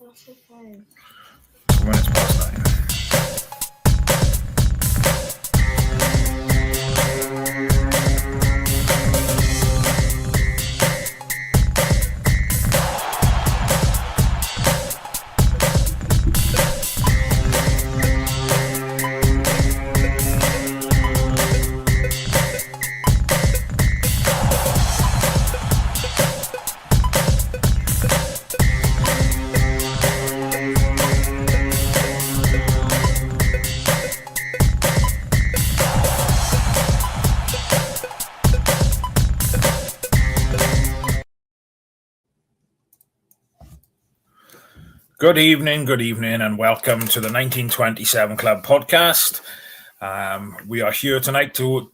When it's past 9. Good evening, and welcome to the 1927 Club podcast. We are here tonight to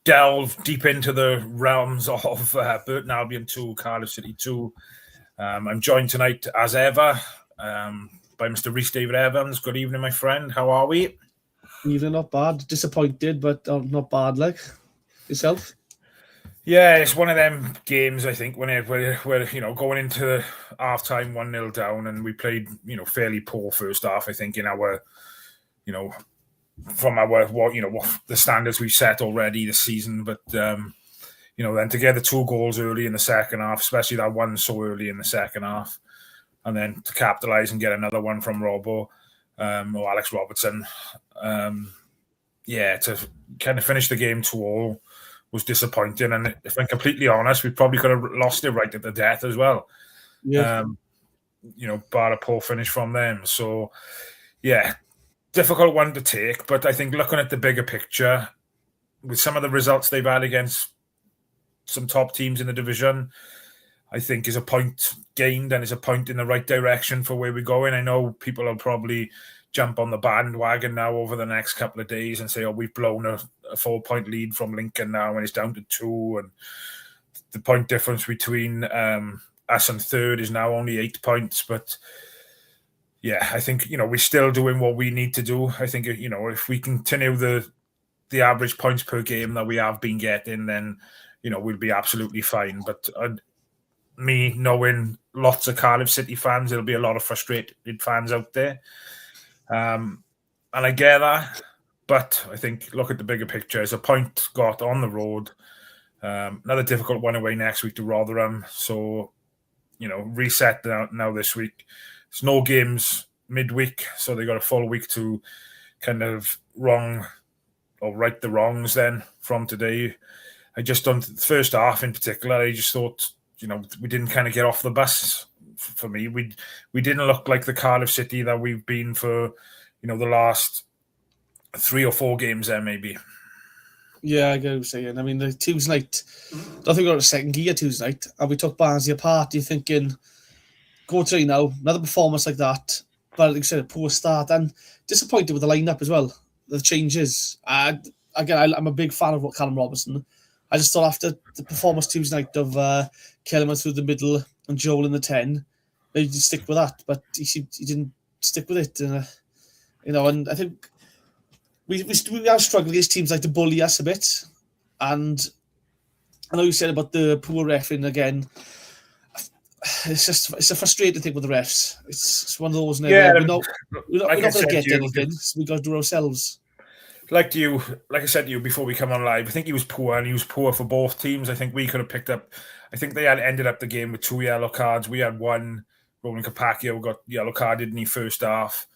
delve deep into the realms of Burton Albion 2, Cardiff City 2. I'm joined tonight, as ever, by Mr. Rhys David Evans. Good evening, my friend. How are we? Evening, not bad. Disappointed, but not bad. Like yourself? Yeah, it's one of them games, I think, when we're going into half-time 1-0 down, and we played, fairly poor first half, I think, in our, from our, what the standards we've set already this season. But, then to get the 2 goals early in the second half, especially that one so early in the second half, and then to capitalise and get another one from Robbo, or Alex Robertson, to kind of finish the game 2-2. Was disappointing, and if I'm completely honest, we probably could have lost it right at the death as well. Yeah. Bar a poor finish from them. So, yeah, difficult one to take. But I think looking at the bigger picture, with some of the results they've had against some top teams in the division, I think is a point gained and is a point in the right direction for where we're going. I know people will probably jump on the bandwagon now over the next couple of days and say, we've blown a 4-point lead from Lincoln now and it's down to 2, and the point difference between us and third is now only 8 points. But yeah, I think we're still doing what we need to do. I think if we continue the average points per game that we have been getting, then we'll be absolutely fine. But me knowing lots of Cardiff City fans, there'll be a lot of frustrated fans out there. And I get that, but I think look at the bigger picture. It's a point got on the road. Another difficult one away next week to Rotherham. So, reset now this week. There's no games midweek, so they got a full week to kind of right the wrongs then from today. I just don't, the first half in particular, I just thought, we didn't kind of get off the bus. For me, we didn't look like the Cardiff City that we've been for, the last 3 or 4 games there, maybe. Yeah, I get what you're saying. I mean, the Tuesday night, I don't think we got a second gear Tuesday night, and we took Barnsley apart. You're thinking, go to another performance like that, but like I said, a poor start, and disappointed with the lineup as well. The changes. Again, I'm a big fan of Callum Robertson. I just thought after the performance Tuesday night of Kellerman through the middle and Joel in the 10, maybe he'd stick with that, but he didn't stick with it. And I think we are struggling against teams like to bully us a bit. And I know you said about the poor reffing again. It's a frustrating thing with the refs. It's one of those. We're not going to get anything. So we got to do it ourselves. Like I said to you before we come on live, I think he was poor, and he was poor for both teams. I think we could have picked up. I think they had ended up the game with 2 yellow cards. We had one. Roland Capacchio got yellow carded in the first half.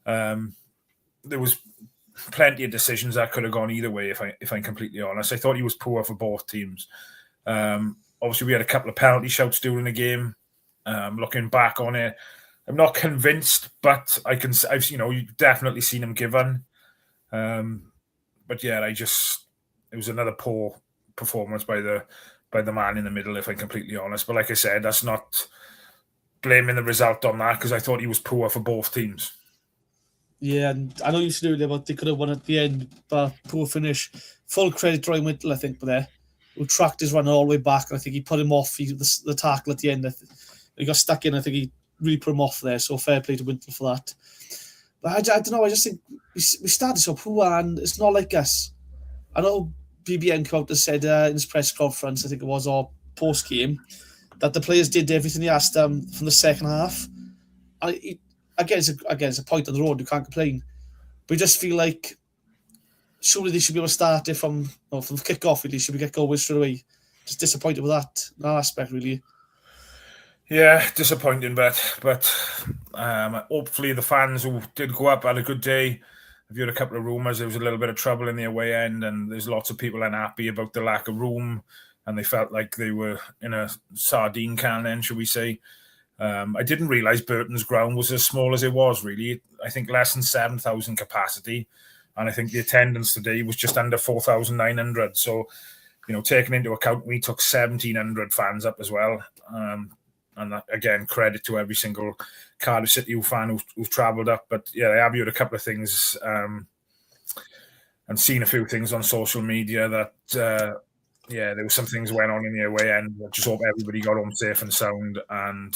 There was plenty of decisions that could have gone either way. If I'm completely honest, I thought he was poor for both teams. Obviously, we had a couple of penalty shouts during the game. Looking back on it, I'm not convinced, but I've definitely seen him given. But yeah, it was another poor performance by the man in the middle, if I'm completely honest. But like I said, that's not blaming the result on that, because I thought he was poor for both teams. Yeah, and I know you said earlier about they could have won at the end, but poor finish. Full credit to Ryan Whittle, I think, for there, who tracked his runner all the way back. I think he put him off. The tackle at the end, he got stuck in. I think he really put him off there. So fair play to Whittle for that. But I don't know. I just think we started so poor, and it's not like us. I know BBN came out and said in his press conference, I think it was, or post game, that the players did everything he asked them from the second half. Again, it's a point on the road. You can't complain. But you just feel like surely they should be able to start it from kick-off. Really, should we get going straight away? Just disappointed with that aspect, really. Yeah, disappointing, but hopefully the fans who did go up had a good day. I've heard a couple of rumours there was a little bit of trouble in the away end, and there's lots of people unhappy about the lack of room, and they felt like they were in a sardine can then, shall we say. I didn't realise Burton's ground was as small as it was, really. I think less than 7,000 capacity, and I think the attendance today was just under 4,900. So, taking into account, we took 1,700 fans up as well. And that, again, credit to every single Cardiff City fan who've travelled up. But yeah, I have heard a couple of things and seen a few things on social media that, there were some things went on in the away end. I just hope everybody got home safe and sound and,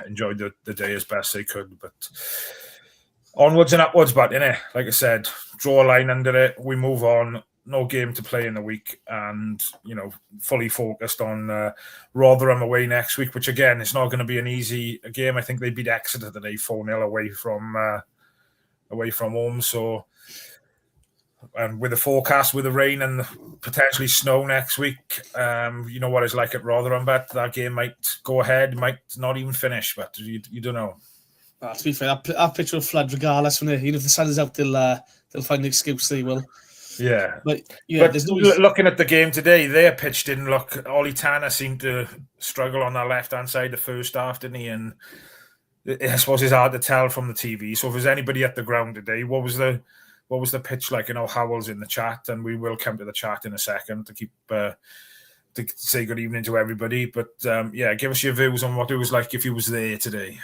enjoyed the day as best they could. But onwards and upwards, but, like I said, draw a line under it. We move on. No game to play in the week, and fully focused on Rotherham away next week, which again, it's not going to be an easy game. I think they beat Exeter today 4-0 away from home. So, and with the forecast with the rain and potentially snow next week, you know what it's like at Rotherham. But that game might go ahead, might not even finish. But you don't know. To be fair, I've picture a flood regardless. Even if the sun is out, they'll find an excuse. They will. Yeah, but there's no... looking at the game today, their pitch didn't look. Ollie Tanner seemed to struggle on that left-hand side the first half, didn't he? And I suppose it's hard to tell from the TV. So if there's anybody at the ground today, what was the pitch like? Howell's in the chat, and we will come to the chat in a second to keep to say good evening to everybody. But give us your views on what it was like if you was there today.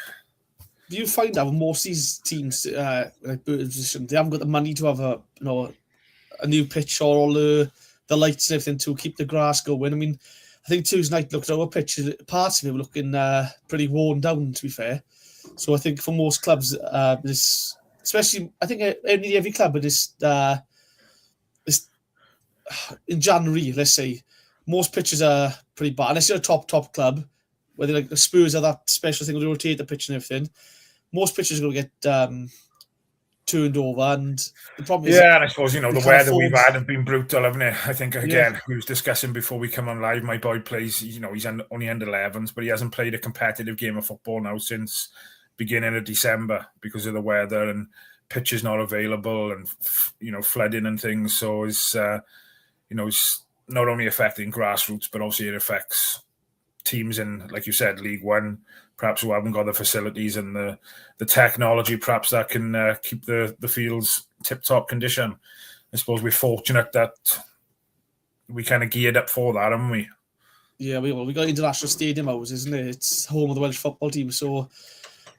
Do you find that with most of these teams, like Burton's position, they haven't got the money to have a new pitch or all the lights and everything to keep the grass going? I mean, I think Tuesday night looked at our pitch, parts of it were looking pretty worn down, to be fair. So I think for most clubs, this, especially, I think every club, but this in January, let's say, most pitches are pretty bad. Unless you're a top club, where they like the Spurs are that special thing where they rotate the pitch and everything. Most pitches are going to get turned over, and the problem is... Yeah, and I suppose, the weather we've had have been brutal, haven't it? I think, again, we was discussing before we come on live, my boy plays, he's only under 11s, but he hasn't played a competitive game of football now since beginning of December because of the weather, and pitches not available, and, flooding and things. So it's, it's not only affecting grassroots, but obviously it affects teams in, like you said, League One, perhaps who haven't got the facilities and the technology, perhaps that can keep the fields tip-top condition. I suppose we're fortunate that we kind of geared up for that, haven't we? Yeah, we got International Stadium out, isn't it? It's home of the Welsh football team, so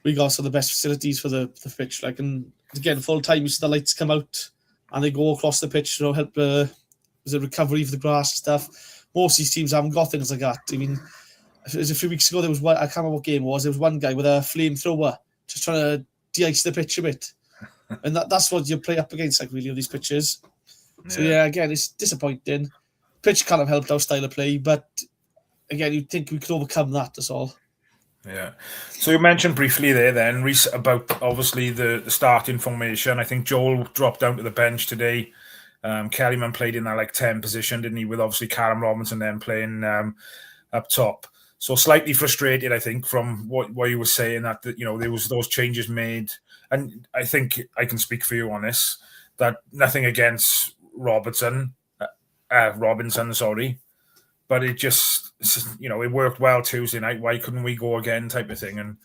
we got some of the best facilities for the pitch. Like, and again, full time, you see the lights come out and they go across the pitch, help the recovery of the grass and stuff. Most of these teams haven't got things like that. I mean, it was a few weeks ago, there was one, I can't remember what game it was. There was one guy with a flamethrower just trying to de-ice the pitch a bit. And that's what you play up against, like, really, of these pitches. Yeah. So, again, it's disappointing. Pitch kind of helped our style of play, but, again, you'd think we could overcome that, that's all. Yeah. So you mentioned briefly there then, Rhys, about, obviously, the starting formation. I think Joel dropped down to the bench today. Kellyman played in that, 10 position, didn't he, with, obviously, Callum Robinson then playing up top. So slightly frustrated, I think, from what you were saying, that there was those changes made. And I think I can speak for you on this, that nothing against Robinson, but it just, it worked well Tuesday night. Why couldn't we go again type of thing? And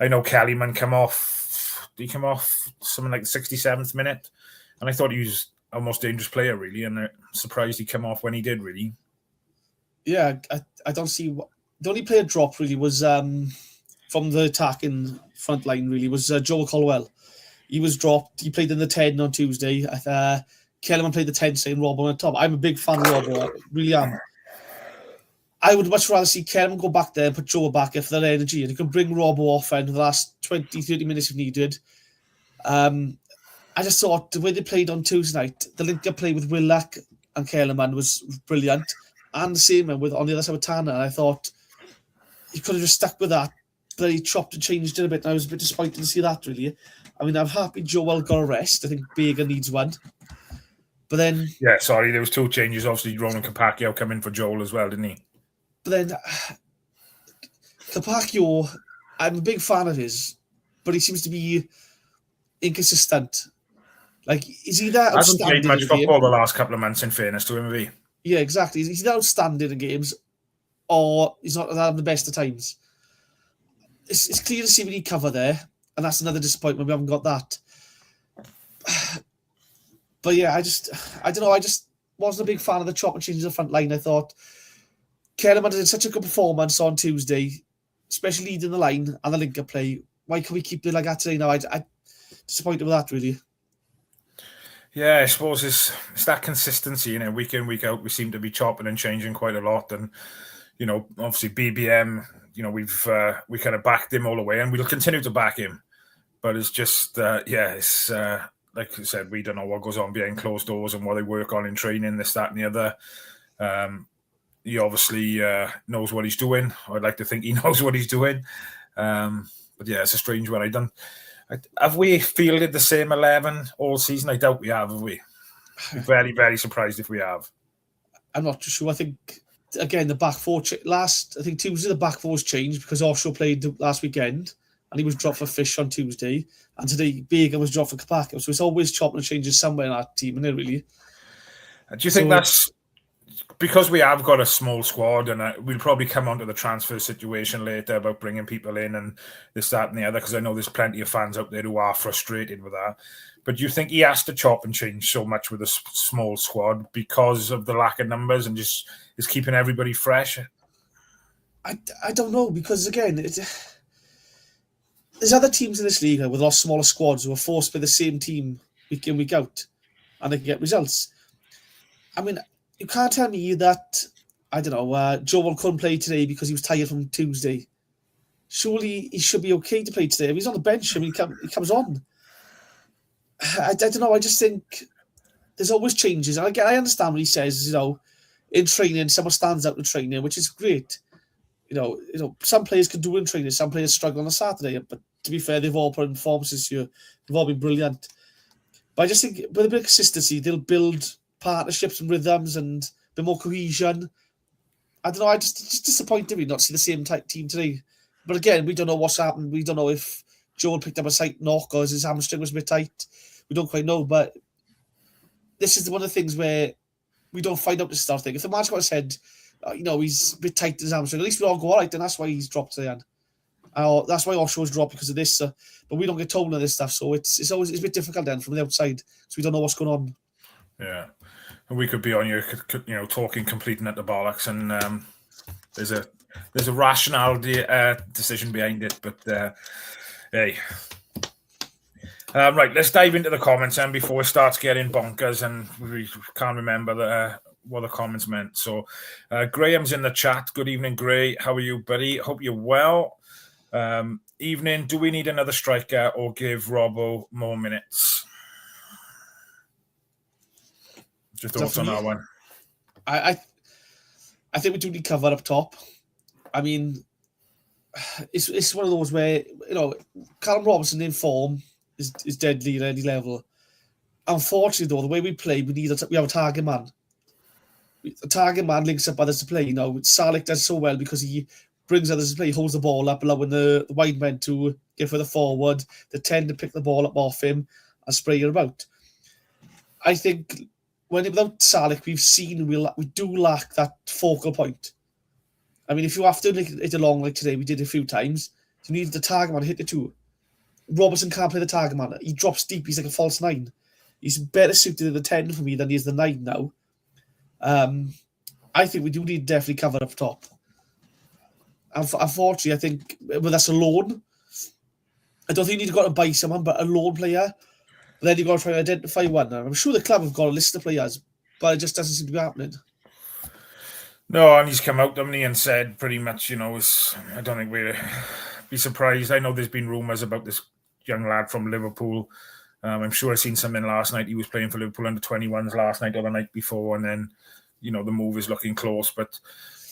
I know Kellyman came off something like the 67th minute. And I thought he was a most dangerous player, really. And I'm surprised he came off when he did, really. Yeah, I don't see what... The only player dropped really was from the attacking front line, really, was Joel Colwell. He was dropped. He played in the 10 on Tuesday. Kellerman played the 10, saying Robbo on top. I'm a big fan of Robbo. I really am. I would much rather see Kellerman go back there and put Joe back for that energy. And he could bring Robbo off in the last 20, 30 minutes if needed. I just thought the way they played on Tuesday night, the link-up play with Willock and Kellerman was brilliant. And the same on the other side with Tanner. And I thought... he could have just stuck with that but he chopped and changed it a bit, and I was a bit disappointed to see that, really. I mean, I'm happy Joel got a rest. I think Baker needs one. But then... Yeah, sorry, there was 2 changes. Obviously, Ronan Capaccio come in for Joel as well, didn't he? But then, Capaccio, I'm a big fan of his, but he seems to be inconsistent. Like, is he that hasn't outstanding played much in a game? football the last couple of months, in fairness to him, has he? Yeah, exactly. Is he that outstanding in games, or he's not having the best of times? It's clear to see we need cover there, and that's another disappointment. We haven't got that. But yeah, I don't know. I just wasn't a big fan of the chop and changes in the front line. I thought Kellerman did such a good performance on Tuesday, especially leading the line and the link-up play. Why can't we keep it like that today? Now, I'm disappointed with that, really. Yeah, I suppose it's that consistency, you know, week in, week out. We seem to be chopping and changing quite a lot. And, you know, obviously BBM, you know, we kind of backed him all the way, and we'll continue to back him. But it's just, it's like I said, we don't know what goes on behind closed doors and what they work on in training, this, that, and the other. He obviously knows what he's doing. I'd like to think he knows what he's doing. But yeah, it's a strange one. Have we fielded the same 11 all season? I doubt we have we? I'm very, very surprised if we have. I'm not too sure. I think, again, the back four, I think Tuesday the back four's changed because Osho played last weekend and he was dropped for Fish on Tuesday. And today, Baker was dropped for Capaccio. So it's always chopping and changing somewhere in our team, isn't it, really? Do you think that's because we have got a small squad, and we'll probably come onto the transfer situation later about bringing people in and this, that, and the other, because I know there's plenty of fans out there who are frustrated with that. But do you think he has to chop and change so much with a small squad because of the lack of numbers and just is keeping everybody fresh? I don't know, because again, there's other teams in this league with a lot smaller squads who are forced by the same team week in, week out, and they can get results. I mean, you can't tell me that, I don't know, Joel couldn't play today because he was tired from Tuesday. Surely he should be okay to play today. If he's on the bench, I mean, he comes on. I don't know, I just think there's always changes. And again, I understand what he says, you know, in training, someone stands out in training, which is great. You know, some players can do it in training, some players struggle on a Saturday, but to be fair, they've all put in performances here. They've all been brilliant. But I just think with a bit of consistency, they'll build partnerships and rhythms and a bit more cohesion. I don't know, it's disappointed me not to see the same type team today. But again, we don't know what's happened. We don't know if Joel picked up a slight knock or his hamstring was a bit tight. We don't quite know, but this is one of the things where we don't find out this stuff thing. If the man's got said, he's a bit tight in his hamstring, at least we all go all right, and that's why he's dropped today. That's why Osho's dropped because of this. But we don't get told of this stuff, so it's always a bit difficult then from the outside, so we don't know what's going on. Yeah, and we could be on here, talking complete and at the bollocks, and there's a rational decision behind it. But hey, right, let's dive into the comments then before it starts getting bonkers, and we can't remember what the comments meant. So Graham's in the chat. Good evening, Gray. How are you, buddy? Hope you're well. Evening. Do we need another striker or give Robbo more minutes? Your thoughts on that one? I think we do need cover up top. I mean, it's one of those where, Callum Robinson in form is deadly at any level. Unfortunately, though, the way we play, we have a target man. A target man links up others to play. Salek does so well because he brings others to play, holds the ball up, allowing the wide men to get further forward. They tend to pick the ball up off him and spray it about. I think without Salek, we've seen we do lack that focal point. I mean, if you have to hit along like today, we did a few times, you need the target man to hit the two. Robertson can't play the target man. He drops deep. He's like a false 9. He's better suited in the 10 for me than he is the 9 now. I think we do need definitely cover up top. Unfortunately, I think that's a loan. I don't think you need to go out and buy someone, but a loan player. But then you've got to try and identify one. And I'm sure the club have got a list of players, but it just doesn't seem to be happening. No, and he's come out, hasn't he, and said pretty much, I don't think we'd be surprised. I know there's been rumours about this young lad from Liverpool. I'm sure I seen something last night. He was playing for Liverpool under 21s last night or the night before, and then, the move is looking close. But,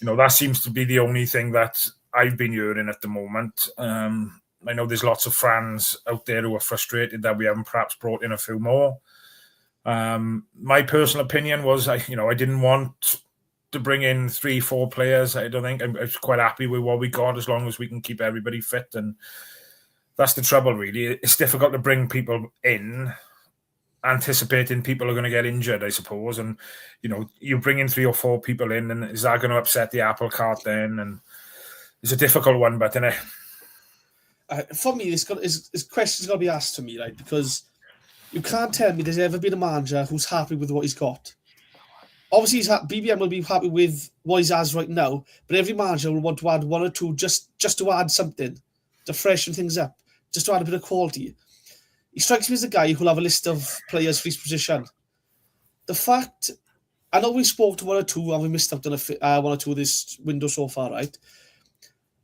that seems to be the only thing that I've been hearing at the moment. I know there's lots of fans out there who are frustrated that we haven't perhaps brought in a few more. My personal opinion was, I didn't want to bring in 3-4 players. I don't think. I was quite happy with what we got as long as we can keep everybody fit. And that's the trouble, really. It's difficult to bring people in anticipating people are going to get injured, I suppose. And, you bring in 3 or 4 people in, and is that going to upset the apple cart then? And it's a difficult one, but for me, this question's got to be asked to me, right? Because you can't tell me there's ever been a manager who's happy with what he's got. Obviously, BBM will be happy with what he has right now, but every manager will want to add 1 or 2 just to add something, to freshen things up, just to add a bit of quality. He strikes me as a guy who'll have a list of players for each position. The fact, I know we spoke to 1 or 2 and we missed out on 1 or 2 this window so far, right?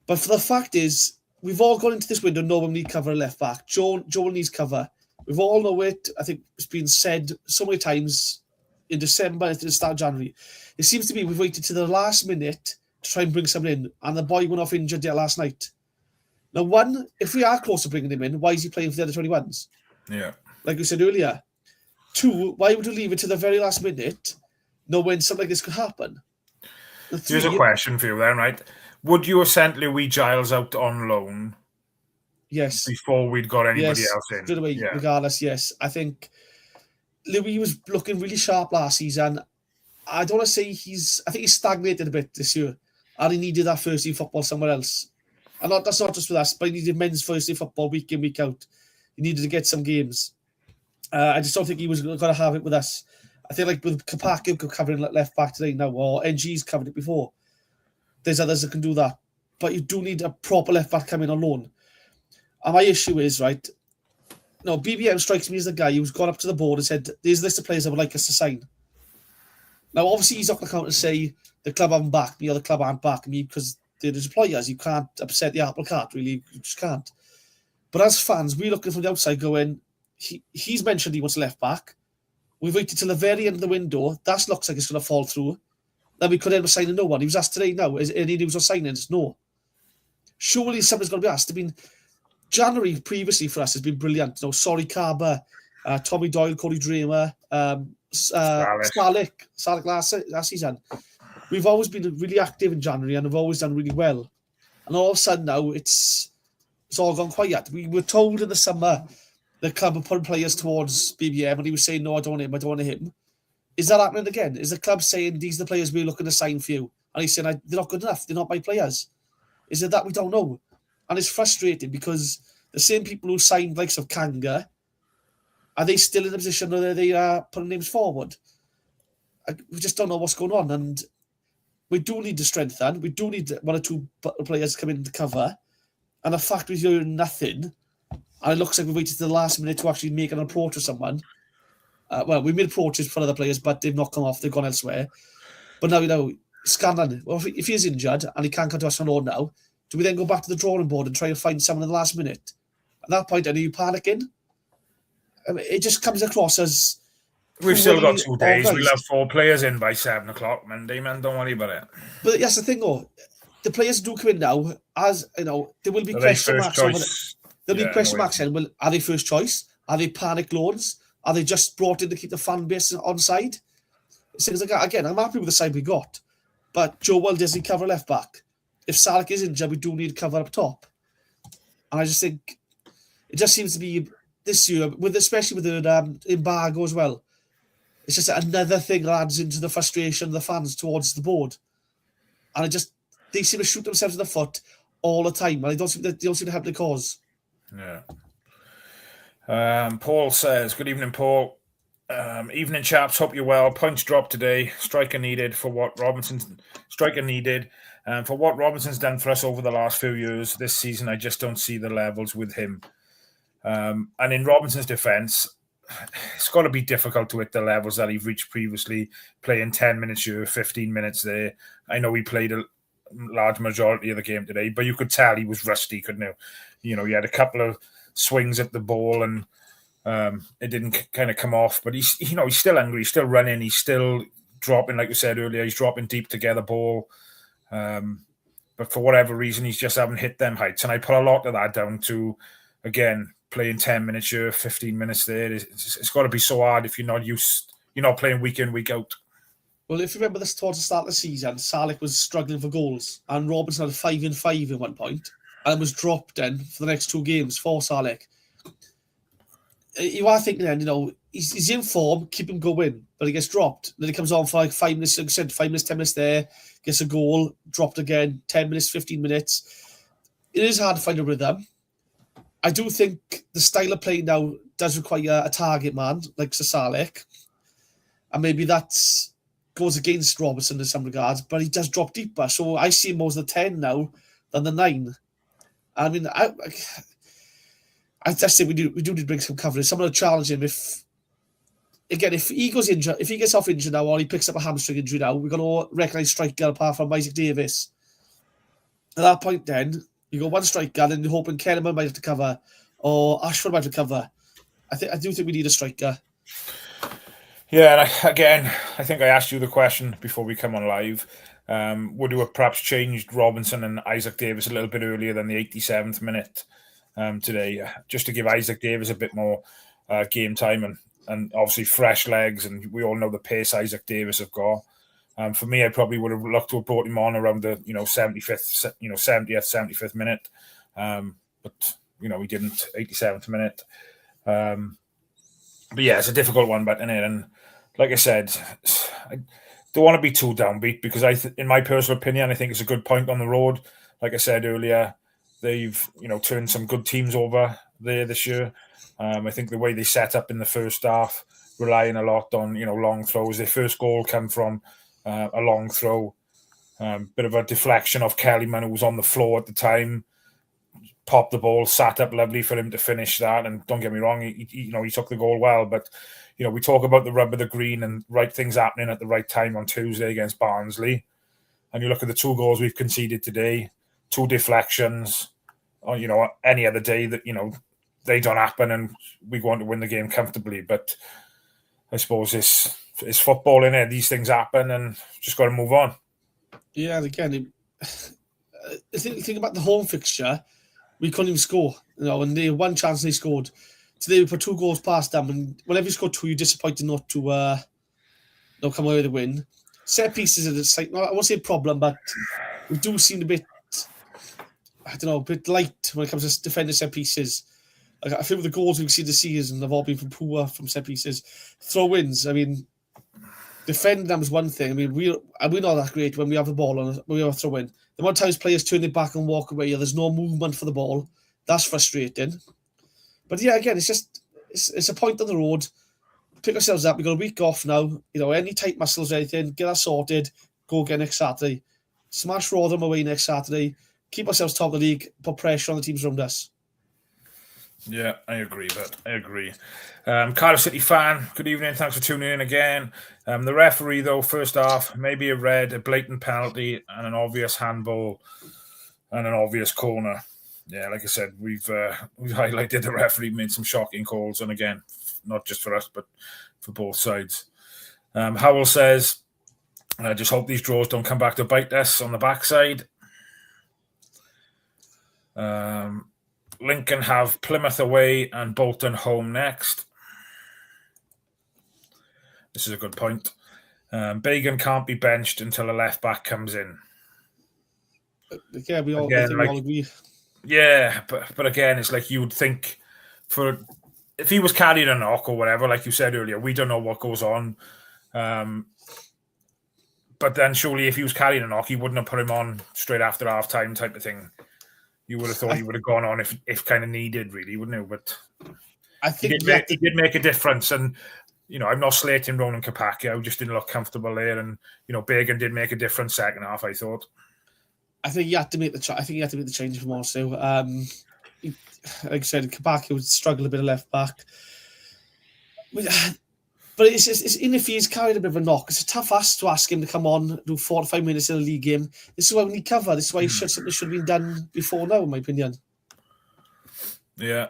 But for the fact is, we've all gone into this window knowing we need cover left back. Joel needs cover. We've all know it. I think it's been said so many times in December and at the start of January. It seems to be we've waited to the last minute to try and bring someone in, and the boy went off injured last night. Now, 1, if we are close to bringing him in, why is he playing for the other 21s? Yeah. Like we said earlier. 2, why would you leave it to the very last minute knowing something like this could happen? 3, here's a question for you then, right? Would you have sent Louis Giles out on loan? Yes. Before we'd got anybody else in? Straight away, regardless, yes. I think Louis was looking really sharp last season. I don't want to say I think he's stagnated a bit this year, and he needed that first team football somewhere else. And that's not just with us, but he needed men's first team football week in, week out. He needed to get some games. I just don't think he was going to have it with us. I think like with Kapaki covering left back today now, or NG's covered it before. There's others that can do that. But you do need a proper left back coming on loan. And my issue is, right, BBM strikes me as the guy who's gone up to the board and said, there's a list of players I would like us to sign. Now, obviously, he's not going to come out and say the club haven't backed me or the club aren't backing me because they're the employers. You can't upset the apple cart, really. You just can't. But as fans, we're looking from the outside going, he's mentioned he wants a left back. We've waited till the very end of the window. That looks like it's going to fall through. Then we could end up signing no one. He was asked today now, is any news on signings? No. Surely something's going to be asked. I mean, January previously for us has been brilliant. Sorry Carber, Tommy Doyle, Cody Dreamer, Starlick last season. We've always been really active in January and have always done really well. And all of a sudden now it's all gone quiet. We were told in the summer the club were putting players towards BBM and he was saying, no, I don't want him. Is that happening again? Is the club saying these are the players we're looking to sign for you? And he's saying they're not good enough. They're not my players. Is it that we don't know? And it's frustrating because the same people who signed likes of Kanga, are they still in a position where they are putting names forward? We just don't know what's going on. And we do need to strengthen. We do need 1 or 2 players to come in to cover. And the fact we're doing nothing, and it looks like we waited to the last minute to actually make an approach to someone. We made approaches for other players, but they've not come off. They've gone elsewhere. But now, Scanlon, well, if he's injured and he can't come to us on loan now, do we then go back to the drawing board and try and find someone in the last minute? At that point, are you panicking? I mean, it just comes across as... We've still got 2 days. We'll have 4 players in by 7 o'clock Monday, man. Don't worry about it. But that's the thing, though. The players do come in now, as, there will be question marks over it. There'll be question marks in. Well, are they first choice? Are they panic loans? Are they just brought in to keep the fan base on side? Things like that. Again, I'm happy with the side we got. But Joe Well doesn't cover left back. If Salek is injured, we do need cover up top. And I just think it just seems to be this year, especially with the embargo as well. It's just another thing that adds into the frustration of the fans towards the board. And they seem to shoot themselves in the foot all the time. And they don't seem to help the cause. Yeah. Paul says, good evening, Paul. Evening, chaps. Hope you're well. Points dropped today. Striker needed for what Robinson's done for us over the last few years. This season, I just don't see the levels with him. And in Robinson's defence, it's got to be difficult to hit the levels that he's reached previously, playing 10 minutes here, 15 minutes there. I know he played a large majority of the game today, but you could tell he was rusty, couldn't you? He had a couple of swings at the ball and it didn't kind of come off, but he's still hungry, he's still running, he's still dropping, like we said earlier, he's dropping deep to get the ball. but for whatever reason, he's just haven't hit them heights. And I put a lot of that down to, again, playing 10 minutes here, 15 minutes there. It's got to be so hard if you're not playing week in, week out. Well, if you remember this towards the start of the season, Salek was struggling for goals, and Robinson had 5-5 at one point, and was dropped then for the next 2 games for Salek. You are thinking then, he's in form, keep him going, but he gets dropped. Then he comes on for like 5 minutes, like I said, 5 minutes, 10 minutes there, gets a goal, dropped again, 10 minutes, 15 minutes. It is hard to find a rhythm. I do think the style of play now does require a target man, like Salek, and maybe that goes against Robertson in some regards, but he does drop deeper. So I see him more as the 10 now than the 9. I mean, I just say we do need to bring some coverage. Someone to challenge him if he goes injured, if he gets off injured now, or he picks up a hamstring injury now, we're going to recognise striker apart from Isaac Davis. At that point, then you go one striker, and you're hoping Kellerman might have to cover, or Ashford might have to cover. I do think we need a striker. Yeah, and I think I asked you the question before we come on live. Would you have perhaps changed Robinson and Isaac Davis a little bit earlier than the 87th minute today, just to give Isaac Davis a bit more game time and obviously fresh legs, and we all know the pace Isaac Davis have got. For me, I probably would have looked to have brought him on around the 70th, 70th, 75th minute, but we didn't. 87th minute. But yeah, it's a difficult one, but and like I said, I don't want to be too downbeat because in my personal opinion, I think it's a good point on the road. Like I said earlier, they've turned some good teams over there this year. I think the way they set up in the first half, relying a lot on long throws. Their first goal came from a long throw, bit of a deflection of Kellyman, who was on the floor at the time. Popped the ball, sat up lovely for him to finish that. And don't get me wrong, he took the goal well. But we talk about the rub of the green and right things happening at the right time on Tuesday against Barnsley. And you look at the 2 goals we've conceded today, 2 deflections. Or any other day that they don't happen, and we go on to win the game comfortably. But I suppose it's football, innit? These things happen, and just got to move on. Yeah, and again, think about the home fixture. We couldn't even score, and they had one chance and they scored. Today we put 2 goals past them, and whenever you score 2, you're disappointed not to come away with a win. Set pieces are just like, I won't say a problem, but we do seem a bit, a bit light when it comes to defending set pieces. I feel the goals we've seen this season have all been from poor from set pieces. Throw-ins, I mean, defending them is one thing. I mean, we're not that great when we have the ball when we have a throw-in. The amount of times players turn it back and walk away, there's no movement for the ball. That's frustrating. But yeah, again, it's a point on the road. Pick ourselves up. We've got a week off now. Any tight muscles or anything, get that sorted, go again next Saturday. Smash Rotherham away next Saturday. Keep ourselves top of the league, put pressure on the teams around us. Yeah, I agree. Cardiff City fan, good evening. Thanks for tuning in again. The referee, though, first half, maybe a red, a blatant penalty, and an obvious handball, and an obvious corner. Yeah, like I said, we've highlighted the referee made some shocking calls, and again, not just for us, but for both sides. Howell says, I just hope these draws don't come back to bite us on the backside. Lincoln have Plymouth away and Bolton home next. This is a good point. Bagan can't be benched until a left back comes in. Yeah, we all agree. Yeah, but again, it's like you would think if he was carrying a knock or whatever, like you said earlier, we don't know what goes on. But then surely if he was carrying a knock, he wouldn't have put him on straight after half time type of thing. You would have thought he would have gone on if kind of needed, really, wouldn't he? But I think he did make a difference. And, I'm not slating Ronan Kapaki. I just didn't look comfortable there. And, Bagan did make a difference second half, I thought. I think you had to make the change from also. Like I said, Kapaki would struggle a bit of left back. But it's in if he's carried a bit of a knock. It's a tough ask to ask him to come on, do 45 minutes in a league game. This is why we need cover. This is why something should have been done before now, in my opinion. Yeah.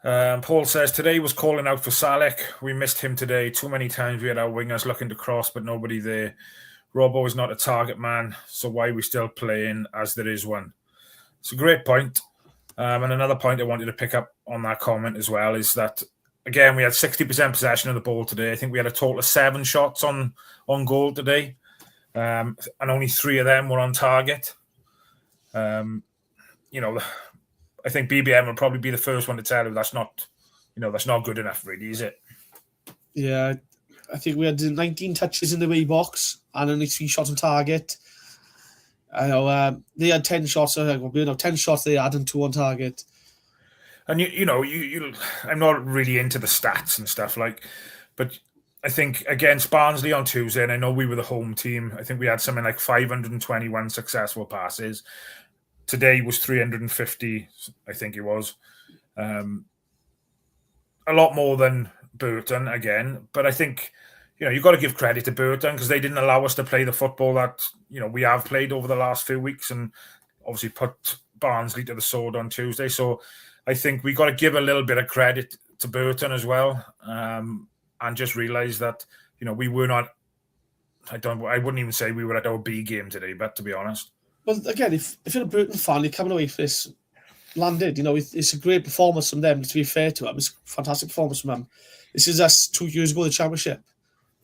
Paul says, today was calling out for Salek. We missed him today. Too many times we had our wingers looking to cross, but nobody there. Robbo is not a target man, so why are we still playing as there is one? It's a great point. And another point I wanted to pick up on that comment as well is that, again, we had 60% possession of the ball today. I think we had a total of 7 shots on goal today, and only 3 of them were on target. I think BBM will probably be the first one to tell you that's not good enough, really, is it? Yeah, I think we had 19 touches in the away box and only 3 shots on target. I know they had 10 shots. 10 shots they had and 2 on target. And I'm not really into the stats and stuff but I think against Barnsley on Tuesday, and I know we were the home team, I think we had something like 521 successful passes. Today was 350, I think it was. A lot more than Burton again, but I think you've got to give credit to Burton because they didn't allow us to play the football that we have played over the last few weeks, and obviously put Barnsley to the sword on Tuesday. So I think we got to give a little bit of credit to Burton as well, and just realise that we were not. I wouldn't even say we were at our B game today, but to be honest. Well, again, if you're a Burton fan, you're coming away for this landed. It's a great performance from them. To be fair to them, it's a fantastic performance from them. This is us 2 years ago, the Championship,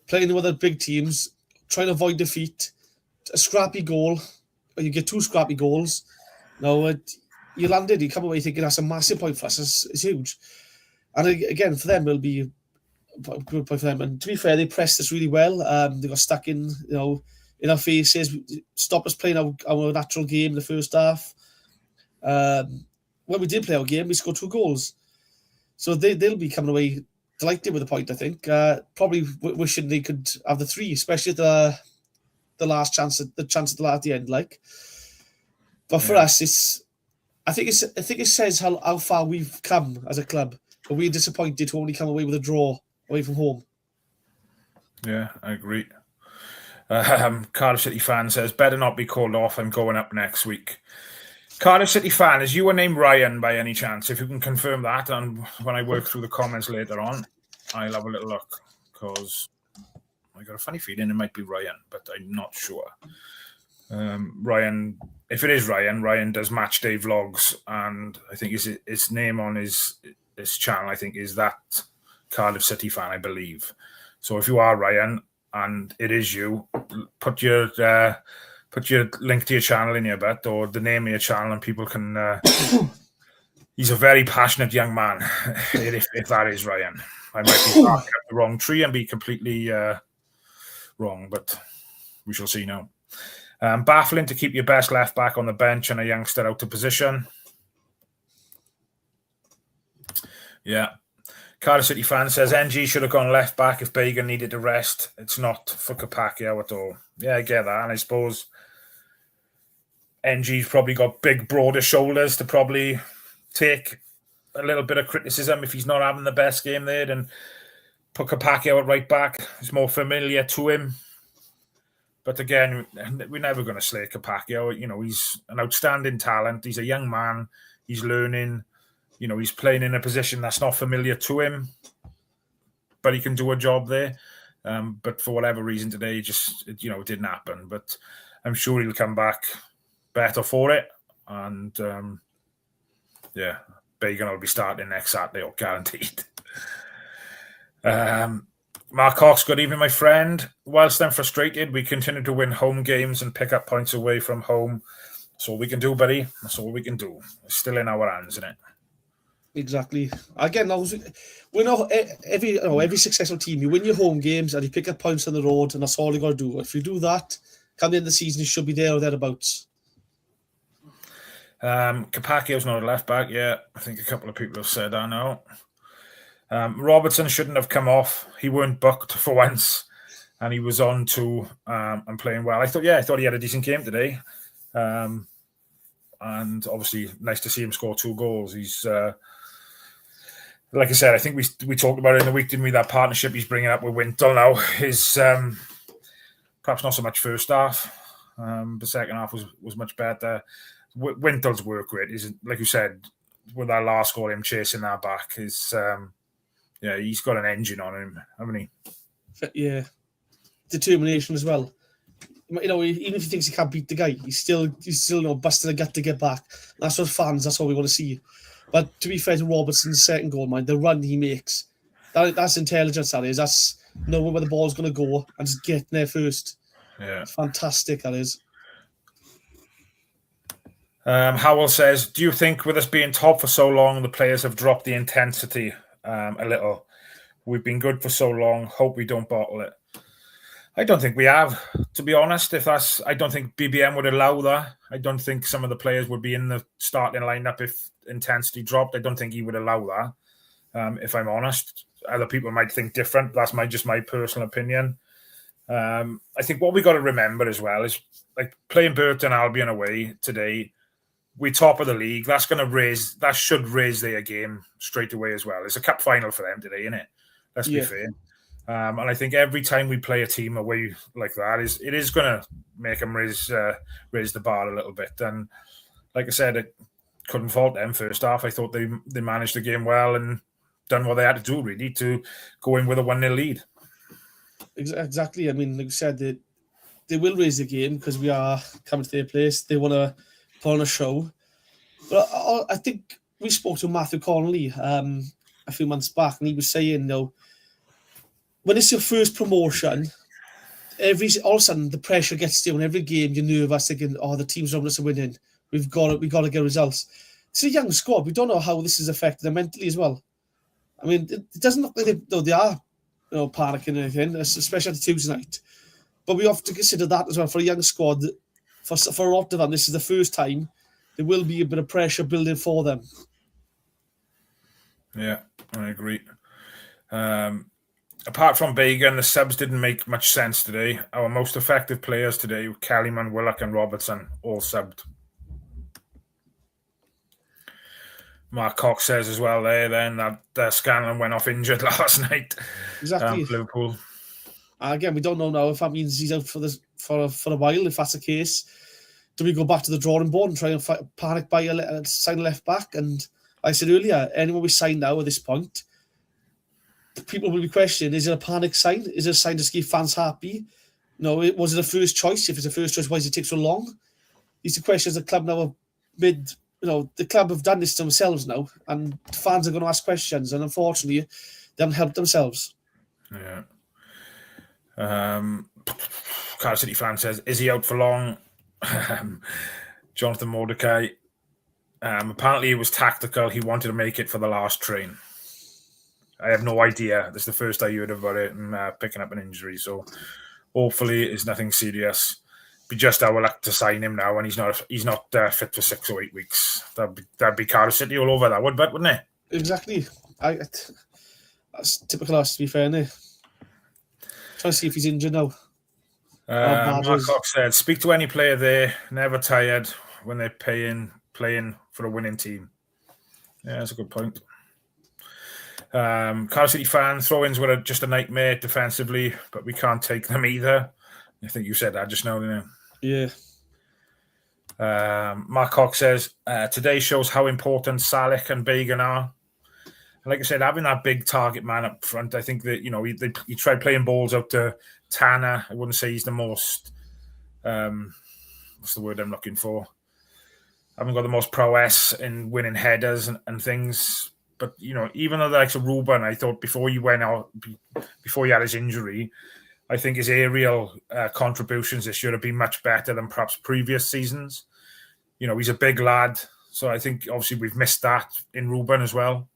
playing with other big teams, trying to avoid defeat. A scrappy goal, or you get 2 scrappy goals. You landed. You come away thinking that's a massive point for us. It's huge. And again, for them, it'll be a good point for them. And to be fair, they pressed us really well. They got stuck in our faces, stop us playing our natural game in the first half. When we did play our game, we scored 2 goals. So they'll be coming away delighted with the point, I think. Probably wishing they could have the 3, especially the last chance, at the end. But for us, I think it says how far we've come as a club. But we're disappointed to only come away with a draw away from home. Yeah, I agree. Cardiff City fan says, better not be called off. I'm going up next week. Cardiff City fan, is you a name Ryan by any chance? If you can confirm that, and when I work through the comments later on, I'll have a little look, because I got a funny feeling it might be Ryan, but I'm not sure. Ryan, if it is Ryan does match day vlogs, and I think his name on his channel, I think, is that Cardiff City fan, I believe. So if you are Ryan and it is you, put your link to your channel in your bit, or the name of your channel, and people can. He's a very passionate young man. if that is Ryan, I might be barking up the wrong tree and be completely wrong, but we shall see now. Baffling to keep your best left back on the bench and a youngster out of position. Yeah. Cardiff City fan says NG should have gone left back if Bagan needed a rest. It's not for Capaccio at all. Yeah, I get that. And I suppose NG's probably got big, broader shoulders to probably take a little bit of criticism if he's not having the best game there, and put Capaccio at right back. It's more familiar to him. But again, we're never going to slay Capaccio. He's an outstanding talent. He's a young man. He's learning. He's playing in a position that's not familiar to him, but he can do a job there. But for whatever reason today, it didn't happen. But I'm sure he'll come back better for it. And Bagan will be starting next Saturday, or guaranteed. Mark Hawks, good evening, my friend. Whilst I'm frustrated, we continue to win home games and pick up points away from home. That's all we can do, buddy. That's all we can do. It's still in our hands, isn't it? Exactly. Again, we know every successful team, you win your home games and you pick up points on the road, and that's all you got to do. If you do that, come the end of the season, you should be there or thereabouts. Capaccio's not a left back yet. I think a couple of people have said that now. Robertson shouldn't have come off. He weren't booked for once, and he was on to and playing well. I thought he had a decent game today. And obviously nice to see him score 2 goals. He's like I said, I think we talked about it in the week, didn't we? That partnership he's bringing up with Wintle now is perhaps not so much first half. The second half was much better. Wintle's work rate is, like you said, with that last goal, him chasing that back is he's got an engine on him, haven't he? Yeah, determination as well. you know, even if he thinks he can't beat the guy, he's still you know, busting a gut to get back. That's what fans. That's what we want to see. But to be fair to Robertson's second goal, man, the run he makes, that's intelligence. That is. That's knowing where the ball's going to go and just getting there first. Yeah, fantastic. That is. Howell says, do you think with us being top for so long, the players have dropped the intensity a little? We've been good for so long. Hope we don't bottle it. I don't think we have, to be honest. I don't think BBM would allow that. I don't think some of the players would be in the starting lineup if intensity dropped. I don't think he would allow that, if I'm honest. Other people might think different. That's just my personal opinion. I think what we got to remember as well is, like, playing Burton Albion away today, we're top of the league. That should raise their game straight away as well. It's a cup final for them today, isn't it? Let's be fair. And I think every time we play a team away like that, it is going to make them raise the bar a little bit. And like I said, I couldn't fault them first half. I thought they managed the game well and done what they had to do, really, to go in with a 1-0 lead. Exactly. I mean, like I said, they will raise the game because we are coming to their place. They want to put on a show. But I think we spoke to Matthew Connolly a few months back, and he was saying, you know, when it's your first promotion, all of a sudden the pressure gets to you. In every game, you're nervous, thinking, "Oh, the team's around us are winning. We've got to get results." It's a young squad. We don't know how this has affected them mentally as well. I mean, it doesn't look like they are, you know, panicking or anything, especially at the Tuesday night. But we have to consider that as well for a young squad. For a lot of them, this is the first time. There will be a bit of pressure building for them. Yeah, I agree. Apart from Bagan, the subs didn't make much sense today. Our most effective players today were Kellyman, Willock and Robertson, all subbed. Mark Cox says as well that Scanlon went off injured last night. Exactly. Liverpool. Again, we don't know now if that means he's out for a while. If that's the case, do we go back to the drawing board and try and panic buy sign a left back? And like I said earlier, anyone we sign now at this point, people will be questioning, is it a panic sign? Is it a sign to keep fans happy? No, was it a first choice? If it's a first choice, why does it take so long? These are questions the club now have made. You know, the club have done this to themselves now, and fans are going to ask questions, and unfortunately, they haven't helped themselves. Yeah. Cardiff City fan says, is he out for long? Jonathan Mordecai. Apparently, it was tactical. He wanted to make it for the last train. I have no idea. This is the first I heard about it and picking up an injury. So hopefully it's nothing serious. Be just our luck to sign him now, and he's not fit for 6 or 8 weeks. That'd be Cardiff City all over that, wouldn't it? Exactly. That's typical us, to be fair, isn't it? Trying to see if he's injured now. Mark Cox said, speak to any player there, never tired when they're playing for a winning team. Yeah, that's a good point. Cardiff City fans, throw-ins were just a nightmare defensively, but we can't take them either. I think you said that just now, didn't you? Yeah. Mark Cox says, today shows how important Salek and Bagan are. And like I said, having that big target man up front, I think that, you know, he tried playing balls out to Tanner. I wouldn't say he's the most, what's the word I'm looking for? I haven't got the most prowess in winning headers and things. But, you know, even though the likes of Ruben, I thought before he had his injury, I think his aerial contributions this year have been much better than perhaps previous seasons. You know, he's a big lad. So I think, obviously, we've missed that in Ruben as well.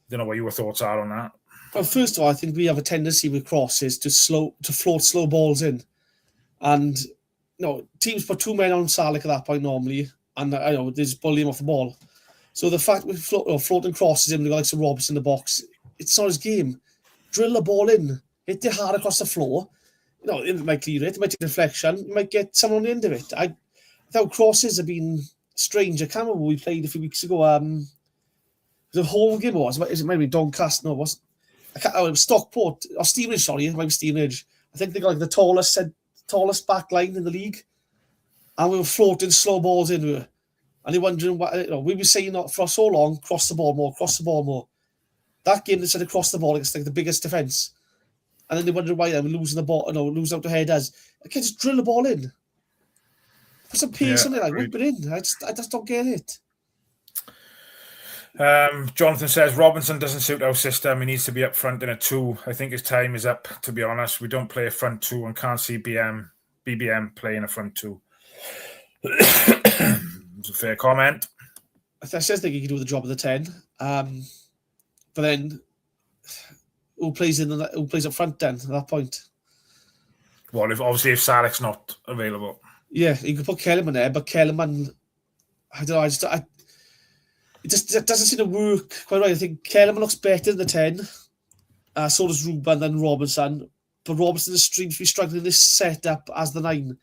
Don't know what your thoughts are on that. Well, first of all, I think we have a tendency with crosses to float slow balls in. And, you know, teams put 2 men on Salek at that point normally, and, I know, they just bully him off the ball. So the fact we're floating crosses in, the likes of Robertson in the box, it's not his game. Drill the ball in. Hit it hard across the floor. You know, it might clear it might take deflection, you might get someone on the end of it. I thought crosses have been strange. I can't remember we played a few weeks ago. The whole game was it might be Doncaster? No, it wasn't. It was Stockport or Stevenage. Sorry, it might be Stevenage. I think they got like the tallest back line in the league, and we were floating slow balls in there. And they're wondering what, you know, we were saying not for so long, cross the ball more. That game they said across the ball, it's like the biggest defence. and then they wonder why I'm losing the ball, losing out to headers. I can just drill the ball in. Put some pace on it, like whip it in. I just don't get it. Jonathan says Robinson doesn't suit our system. He needs to be up front in a 2. I think his time is up, to be honest. We don't play a front 2 and can't see BBM playing a front 2. It's a fair comment. I just think he can do the job of the 10. But then who plays up front then at that point? Well, if Salek's not available. Yeah, you could put Kellerman there, but Kellerman, I don't know, it doesn't seem to work quite right. I think Kellerman looks better in the 10. So does Ruben and Robinson. But Robinson seems to be struggling in this setup as the 9.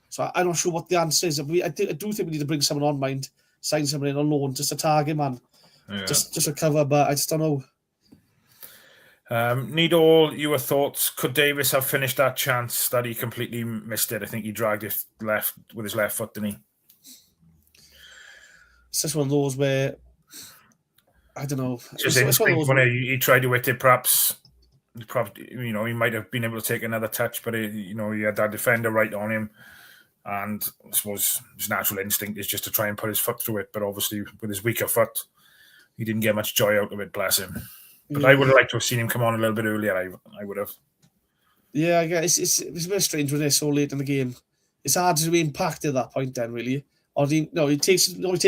So I'm not sure what the answer is. I do think we need to bring someone on, mind. Sign someone in on loan, just a target man. Yeah. Just a cover, but I just don't know. Need all your thoughts. Could Davis have finished that chance that he completely missed it? I think he dragged it left with his left foot, didn't he? It's just one of those where I don't know. Just instinct when he tried to hit it, perhaps he might have been able to take another touch, but he had that defender right on him, and I suppose his natural instinct is just to try and put his foot through it. But obviously, with his weaker foot, he didn't get much joy out of it. Bless him. But I would have liked to have seen him come on a little bit earlier. I would have. Yeah, I guess it's a bit strange when they're so late in the game. It's hard to be impacted at that point then, really. Or it takes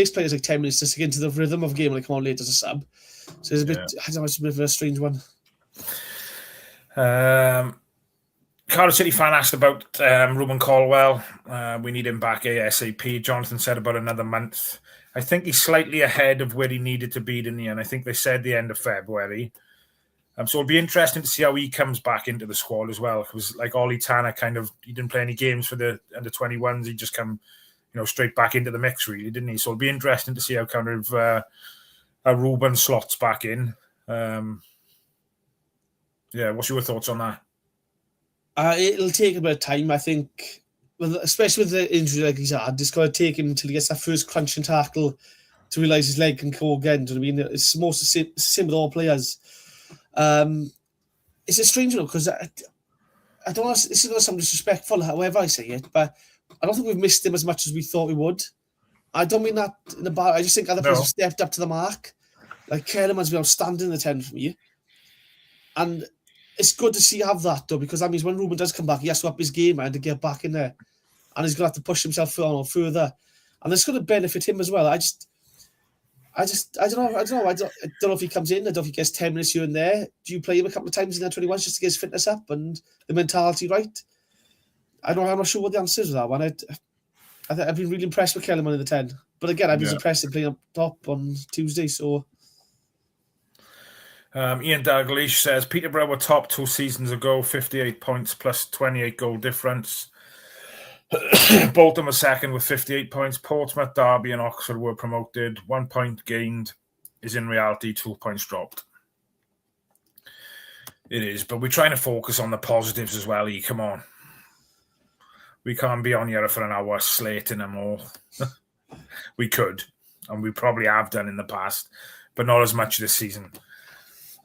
players like 10 minutes just to get into the rhythm of a game when they come on late as a sub. So it's a bit, I don't know, it's a bit of a strange one. Cardiff City fan asked about Ruben Caldwell. We need him back ASAP. Jonathan said about another month. I think he's slightly ahead of where he needed to be, didn't he? And I think they said the end of February. So it'll be interesting to see how he comes back into the squad as well. Because like Ollie Tanner, he didn't play any games for the under-21s. He just come, straight back into the mix, really, didn't he? So it'll be interesting to see how kind of Ruben slots back in. What's your thoughts on that? It'll take a bit of time, I think. Especially with the injury like he's had, it's going to take him until he gets that first crunching tackle to realise his leg can go again. Do you know what I mean? It's most the same with all players. It's a strange one because I don't know. This is going to sound disrespectful, however I say it, but I don't think we've missed him as much as we thought we would. I don't mean that in the bad. I just think other players have stepped up to the mark. Like Kellerman's been outstanding in the 10 for me, and it's good to see you have that though, because that means when Ruben does come back, he has to up his game and to get back in there. And he's going to have to push himself further. And it's going to benefit him as well. I don't know. I don't know if he comes in. I don't know if he gets 10 minutes here and there. Do you play him a couple of times in the 21s just to get his fitness up and the mentality right? I'm not sure what the answer is to that one. I've been really impressed with Kellerman in the 10. But again, I was impressed in playing up top on Tuesday. So Ian Dalglish says Peterborough were top 2 seasons ago, 58 points plus 28 goal difference. Bolton was second with 58 points. Portsmouth, Derby and Oxford were promoted. 1 point gained is in reality 2 points dropped. It is, but we're trying to focus on the positives as well. Come on. We can't be on here for an hour slating them all. We could, and we probably have done in the past, but not as much this season.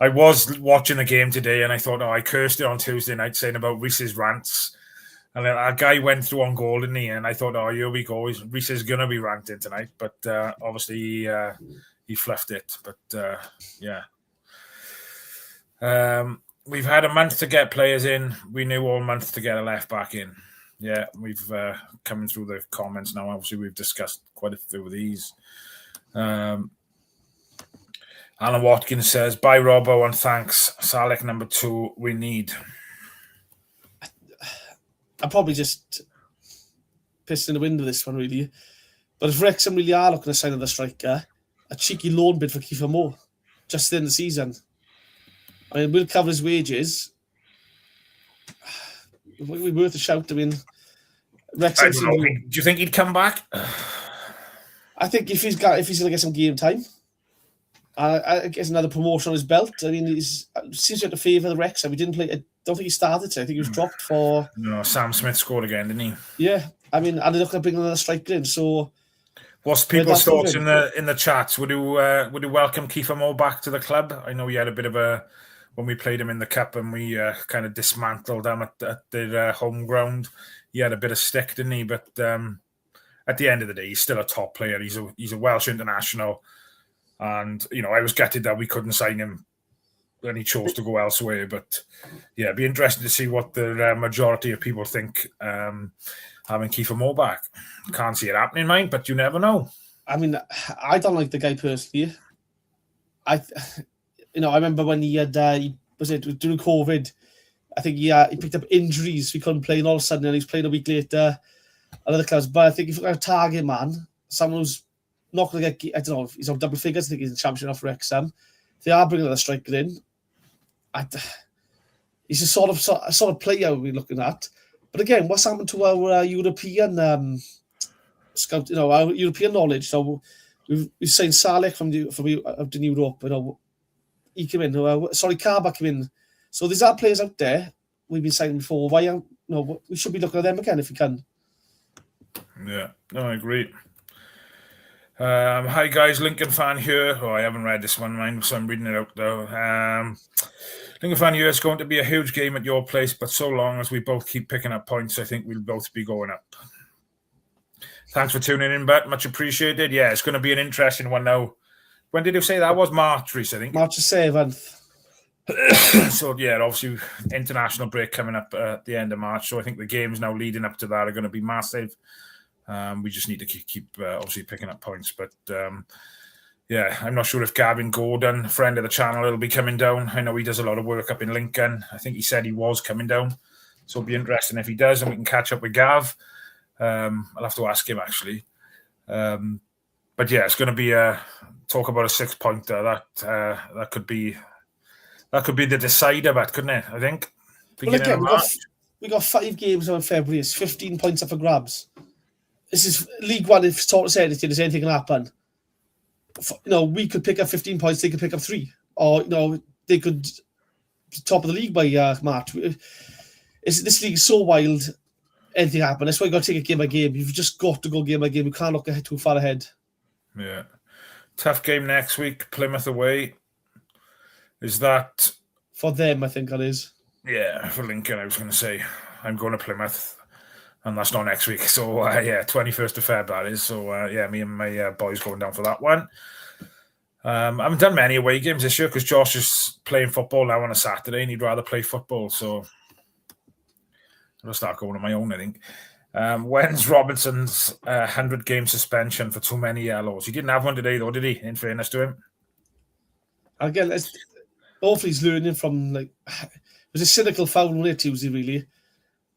I was watching the game today and I thought, I cursed it on Tuesday night saying about Reese's rants. And a guy went through on goal, didn't he? And I thought, here we go. Reece is going to be ranting tonight. But obviously he fluffed it. But we've had a month to get players in. We knew all month to get a left back in. Yeah, we've coming through the comments now. Obviously, we've discussed quite a few of these. Alan Watkins says, bye, Robbo, and thanks. Salek number 2, we need. I'm probably just pissed in the wind with this one, really. But if Wrexham really are looking to sign another striker, a cheeky loan bid for Kiefer Moore just in the season. I mean, we'll cover his wages. We're worth a shout. I mean, Wrexham. Do you think he'd come back? I think if he's going to get some game time, I guess another promotion on his belt. I mean, seems to have to favour the Wrexham. He didn't play. I don't think he started today. I think he was dropped for. No, Sam Smith scored again, didn't he? Yeah, I mean, and they're not going to bring another striker in. So, what's people's thoughts in the chats? Would you welcome Kiefer Moore back to the club? I know he had a bit of a when we played him in the cup and we kind of dismantled them at their home ground. He had a bit of stick, didn't he? But at the end of the day, he's still a top player. He's a Welsh international, and I was gutted that we couldn't sign him when he chose to go elsewhere. But yeah, it'd be interesting to see what the majority of people think having Kiefer Moore back. Can't see it happening, mate, but you never know. I mean, I don't like the guy personally. I remember when he had was it during COVID? I think he picked up injuries, so he couldn't play, and all of a sudden, he's playing a week later at other clubs. But I think if you're a target man, someone who's not going to get, I don't know, if he's on double figures. I think he's in Championship for Wrexham. If they are bringing another striker in, he's a sort of player we're looking at. But again, what's happened to our European scout? Our European knowledge. So we've signed Salek from out in Europe. He came in. Kaba came in. So there's other players out there we've been signing before. Why aren't we should be looking at them again if we can. Yeah, no, I agree. Hi guys, Lincoln fan here. I haven't read this one, mind, so I'm reading it out though. Lincoln fan here. It's going to be a huge game at your place, but so long as we both keep picking up points, I think we'll both be going up. Thanks for tuning in, but much appreciated. Yeah, it's going to be an interesting one now. When did you say that was? March, Reece, I think. March the 7th. So, yeah, obviously, international break coming up at the end of March. So I think the games now leading up to that are going to be massive. We just need to keep obviously picking up points. But, yeah, I'm not sure if Gavin Gordon, friend of the channel, will be coming down. I know he does a lot of work up in Lincoln. I think he said he was coming down. So it'll be interesting if he does, and we can catch up with Gav. I'll have to ask him, actually. But, yeah, it's going to be talk about a 6-pointer. That could be the decider, but couldn't it? I think. Well, again, we got 5 games in February. It's 15 points up for grabs. This is League One. If Tortoise said anything can happen. We could pick up 15 points. They could pick up 3, or they could be top of the league by March. This league is so wild. Anything happen. That's why you got to take it game by game. You've just got to go game by game. You can't look ahead too far ahead. Yeah, tough game next week. Plymouth away. Is that for them? I think that is. Yeah, for Lincoln, I was going to say I'm going to Plymouth, and that's not next week. So 21st of Feb that is. So me and my boys going down for that one. I haven't done many away games this year because Josh is playing football now on a Saturday, and he'd rather play football. So I'll start going on my own, I think. When's Robinson's 100-game suspension for too many yellows? He didn't have one today, though, did he? In fairness to him. Again, hopefully he's learning from, it was a cynical foul on it Tuesday, really. And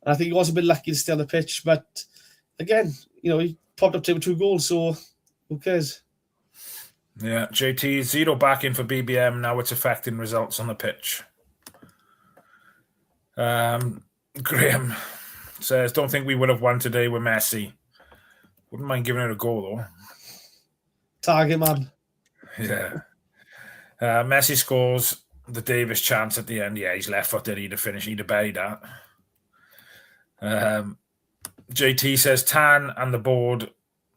I think he was a bit lucky to stay on the pitch. But again, he popped up with 2 goals, so who cares? Yeah, JT, 0 back in for BBM. Now it's affecting results on the pitch. Graham says, don't think we would have won today with Messi. Wouldn't mind giving it a go, though. Target man. Yeah. Messi scores the Davis chance at the end. Yeah, he's left-footed. He'd have finished. He'd have buried that. JT says, Tan and the board,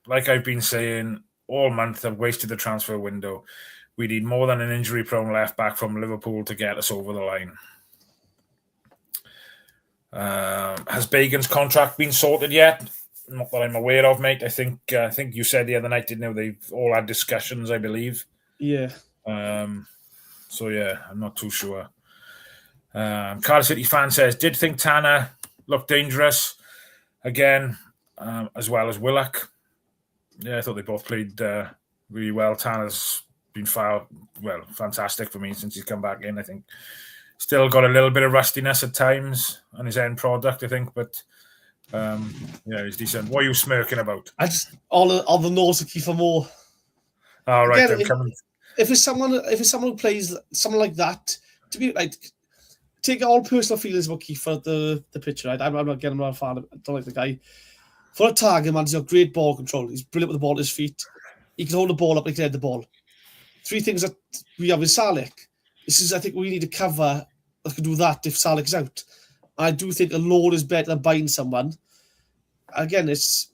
like I've been saying all month, have wasted the transfer window. We need more than an injury-prone left-back from Liverpool to get us over the line. Has Bagan's contract been sorted yet? Not that I'm aware of, mate. I think you said the other night, didn't you? They've all had discussions, I believe. Yeah. So yeah, I'm not too sure. Cardiff City fan says, did think Tanner looked dangerous again, as well as Willock. Yeah, I thought they both played really well. Tanner's been fantastic for me since he's come back in. I think still got a little bit of rustiness at times on his end product, I think, but he's decent. What are you smirking about? I just all the nose to Kiefer Moore. All right, again, if it's someone who plays someone like that, to be like, take all personal feelings about Kiefer at the pitch, right? I'm not a fan. I don't like the guy. For a target man, he's got great ball control. He's brilliant with the ball at his feet. He can hold the ball up, he can head the ball. 3 things that we have with Salek. I think we need to cover that can do that if Salek's out. I do think a loan is better than buying someone. Again, it's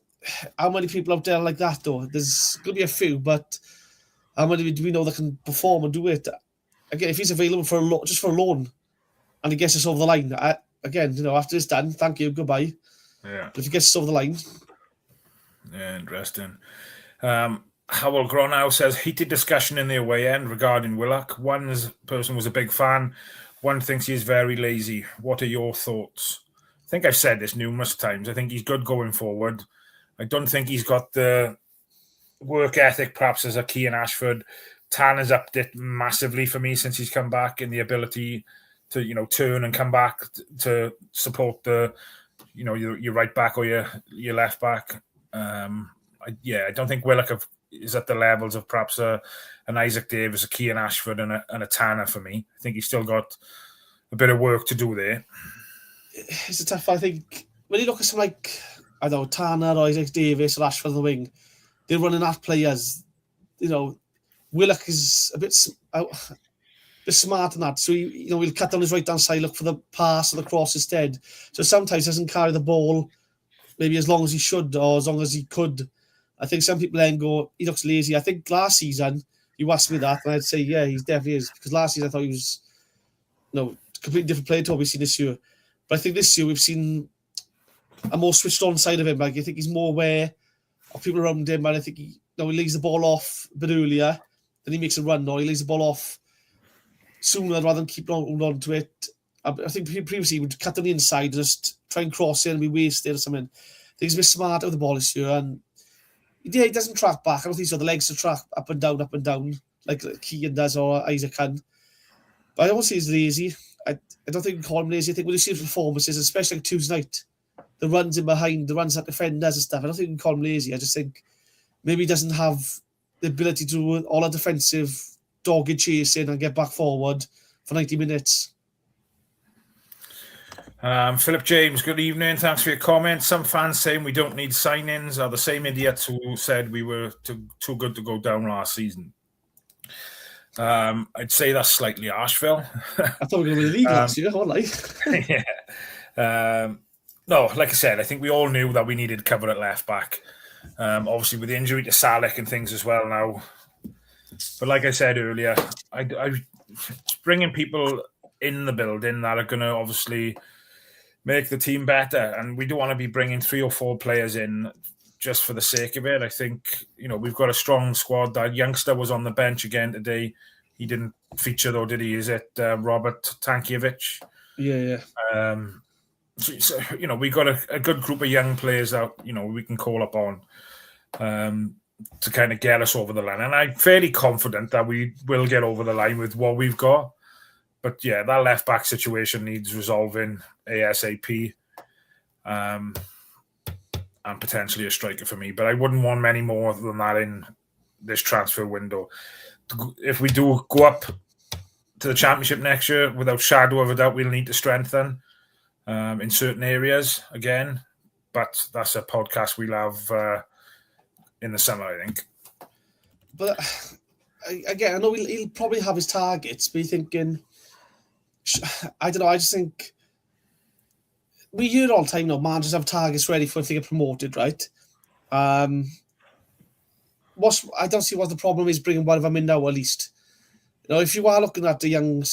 how many people out there like that, though? There's going to be a few, but how many do we know that can perform and do it? again, if he's available for just for a loan, and he gets us over the line, again, after it's done, thank you, goodbye. Yeah. But if he gets us over the line, yeah, interesting. Howell Gronow says heated discussion in the away end regarding Willock. One person was a big fan. One thinks he is very lazy. What are your thoughts? I think I've said this numerous times. I think he's good going forward. I don't think he's got the work ethic perhaps as a Kean Ashford. Tan has upped it massively for me since he's come back, in the ability to turn and come back to support the your right back or your left back. I don't think Willock is at the levels of perhaps an Isaac Davis, a Kean Ashford, and a Tanner for me. I think he's still got a bit of work to do there. It's a tough. I think when you look at something like, I don't know, Tanner or Isaac Davis or Ashford on the wing, they're running at players. Willock is a bit smart in that. So he'll cut down his right hand side, look for the pass or the cross instead. So sometimes he doesn't carry the ball maybe as long as he should or as long as he could. I think some people then go, he looks lazy. I think last season, you asked me that, and I'd say, yeah, he definitely is. Because last season I thought he was completely different player to what we've seen this year. But I think this year we've seen a more switched on side of him. Like, I think he's more aware of people around him, and I think he leaves the ball off a bit earlier, then he makes a run, or he leaves the ball off sooner rather than keep on to it. I think previously he would cut on the inside and just try and cross it and be wasted or something. I think he's a bit smart with the ball this year, and yeah, he doesn't track back. I don't think he's got the legs to track up and down like Kean does or Isaac can. But I don't say he's lazy. I don't think we call him lazy. I think when you see his performances, especially like Tuesday night, the runs in behind, the runs at defenders and stuff, I don't think we can call him lazy. I just think maybe he doesn't have the ability to do all a defensive dogged chasing and get back forward for 90 minutes. Philip James, good evening. Thanks for your comments. Some fans saying we don't need signings are the same idiots who said we were too good to go down last season. I'd say that's slightly harsh, Phil. I thought we were going to win the league last year, all yeah. No, like I said, I think we all knew that we needed cover at left back. Obviously, with the injury to Salek and things as well now. But like I said earlier, I bringing people in the building that are going to obviously make the team better, and we don't want to be bringing 3 or 4 players in just for the sake of it. I think we've got a strong squad. That youngster was on the bench again today. He didn't feature though, did he? Is it Robert Tankiewicz? Yeah. So we've got a good group of young players that we can call upon to kind of get us over the line, and I'm fairly confident that we will get over the line with what we've got. But yeah, that left back situation needs resolving ASAP, and potentially a striker for me. But I wouldn't want many more than that in this transfer window. If we do go up to the Championship next year, without shadow of a doubt, we'll need to strengthen in certain areas again. But that's a podcast we'll have in the summer, I think. But again, I know he'll probably have his targets, but you're thinking, I don't know, I just think we hear all the time now, managers have targets ready for if they get promoted, right? I don't see what the problem is bringing one of them in now, at least. If you are looking at a young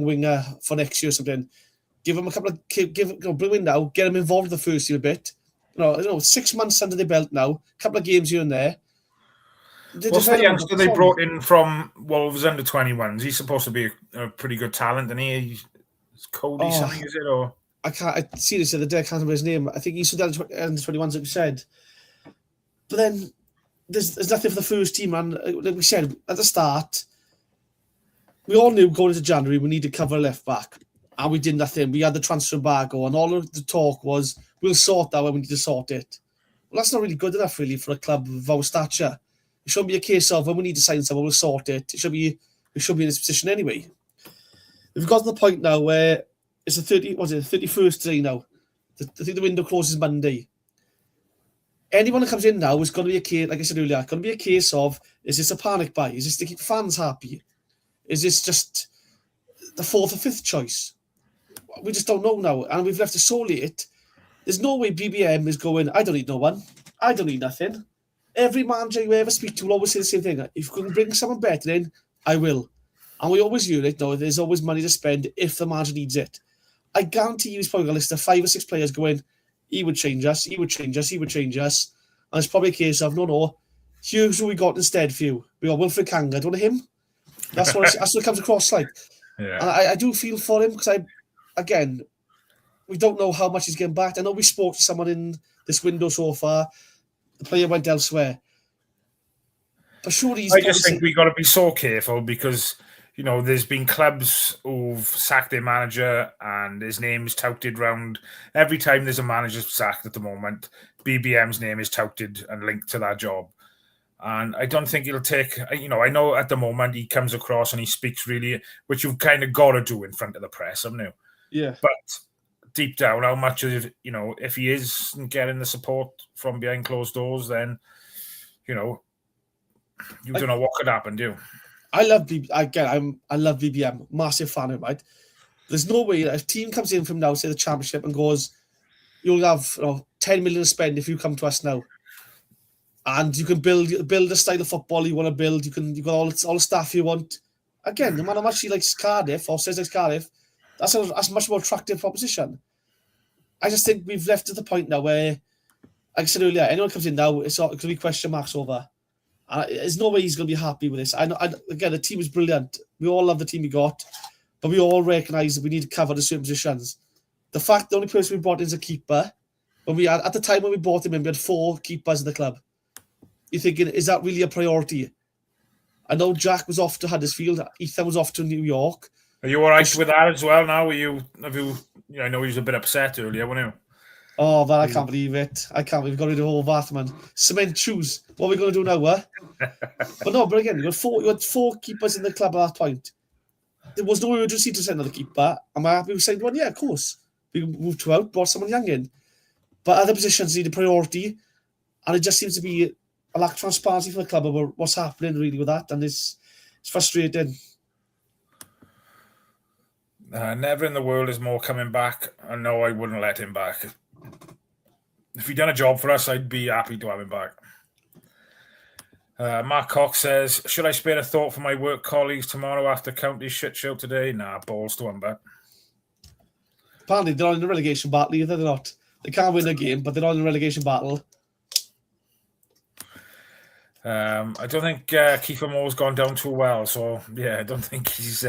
winger for next year or something, give him a couple of, bring him in now, get him involved in the first year a bit. 6 months under the belt now, a couple of games here and there. What's the youngster they brought in from Wolves under 21s? He's supposed to be a pretty good talent, and he's Cody something, is it? Or I see this the other day, I can't remember his name. I think he's under 21s, like we said. But then there's nothing for the first team, and like we said at the start, we all knew going into January we needed to cover left back, and we did nothing. We had the transfer embargo, and all of the talk was we'll sort that when we need to sort it. Well, that's not really good enough, really, for a club of our stature. It shouldn't be a case of when we need to sign someone, we'll sort it. We should be in this position anyway. We've got to the point now where it's the 31st today now. I think the window closes Monday. Anyone that comes in now is going to be a case, like I said earlier, going to be a case of, is this a panic buy? Is this to keep fans happy? Is this just the 4th or 5th choice? We just don't know now, and we've left it so late. There's no way BBM is going, I don't need no one. I don't need nothing. Every manager you ever speak to will always say the same thing. If you can bring someone better in, I will. And we always hear it, no, there's always money to spend if the manager needs it. I guarantee you he's probably got a list of 5 or 6 players going, he would change us, he would change us, he would change us. And it's probably a case of, no, here's who we got instead for you. We got Wilfred Kanga, do you want him? That's what it comes across like. Yeah. And I do feel for him because again, we don't know how much he's getting back. I know we spoke to someone in this window so far. The player went elsewhere. But surely I just think we got to be so careful because, you know, there's been clubs who've sacked their manager and his name is touted round. Every time there's a manager sacked at the moment, BBM's name is touted and linked to that job. And I don't think it'll take, you know, I know at the moment he comes across and he speaks really, which you've kind of got to do in front of the press, haven't you? Yeah. But deep down, how much of, you know, if he isn't getting the support from behind closed doors, then, you know, you don't know what could happen, do you? I love BBM, massive fan of it, right? There's no way that if a team comes in from now, say the championship, and goes, you'll have 10 million to spend if you come to us now. And you can build a style of football you want to build. You've got all the staff you want. Again, the man who actually likes Cardiff or says likes Cardiff, that's a much more attractive proposition. I just think we've left at the point now where, like I said earlier, anyone comes in now, it's going to be question marks over. There's no way he's going to be happy with this. Again, the team is brilliant. We all love the team we got, but we all recognise that we need to cover the certain positions. The fact the only person we brought in is a keeper, at the time when we brought him in, we had 4 keepers in the club. You're thinking, is that really a priority? I know Jack was off to Huddersfield. Ethan was off to New York. Are you all right with that as well now? I know he was a bit upset earlier, weren't you? Oh, man, I can't believe it. I can't believe we've got rid of all that, man. Cement shoes. What are we going to do now, But again, you had 4 keepers in the club at that point. There was no urgency to send another keeper. Am I happy with saying one? Yeah, of course. We moved to out, brought someone young in. But other positions need a priority. And it just seems to be a lack of transparency from the club about what's happening really with that, and it's frustrating. Never in the world is Mo coming back. I know I wouldn't let him back. If he'd done a job for us, I'd be happy to have him back. Mark Cox says, should I spare a thought for my work colleagues tomorrow after County's shit show today? Nah, balls to them, but apparently they're not in the relegation battle either. They're not. They can't win a game, but they're not in the relegation battle. I don't think Kiefer Moore's gone down too well, so yeah, I don't think he's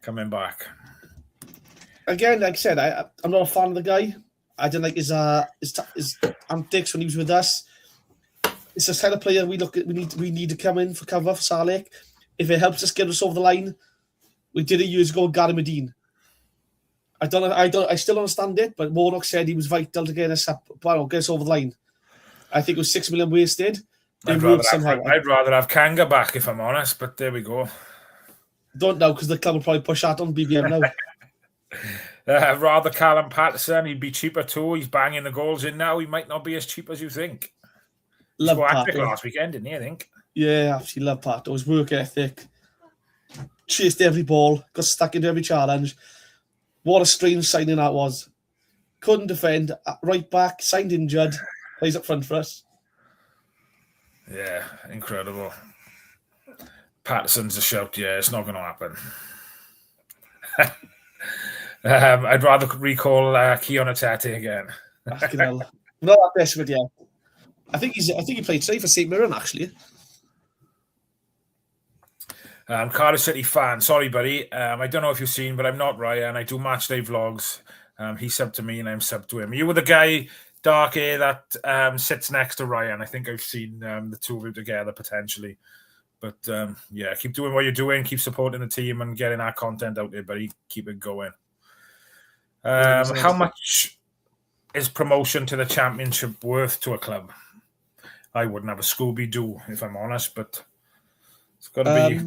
coming back. Again, like I said, I'm not a fan of the guy. I didn't like his antics when he was with us. It's the kind of player we need to come in for cover for Salek. If it helps us get us over the line, we did it years ago with Gary Medine. I still understand it, but Warnock said he was vital to get us over the line. I think it was 6 million wasted. I'd rather have Kanga back, if I'm honest, but there we go. Don't know, because the club will probably push that on BBM now. Rather Callum Patterson, he'd be cheaper too. He's banging the goals in now. He might not be as cheap as you think. Love Pat last weekend, didn't he, I think? Yeah, absolutely love Pat. His work ethic. Chased every ball, got stuck into every challenge. What a strange signing that was. Couldn't defend, right back, signed injured, plays up front for us. Yeah, incredible. Patterson's a shout, yeah, it's not going to happen. I'd rather recall Keon Atete again. Not that desperate yet. I think he played today for St Mirren, actually. Cardiff City fan, sorry, buddy. I don't know if you've seen, but I'm not Ryan. I do matchday vlogs. He subbed to me and I'm subbed to him. You were the guy, dark hair, that sits next to Ryan. I think I've seen the two of you together potentially. But yeah, keep doing what you're doing. Keep supporting the team and getting our content out there, buddy. Keep it going. How much is promotion to the championship worth to a club? I wouldn't have a Scooby-Doo, if I'm honest, but it's got to be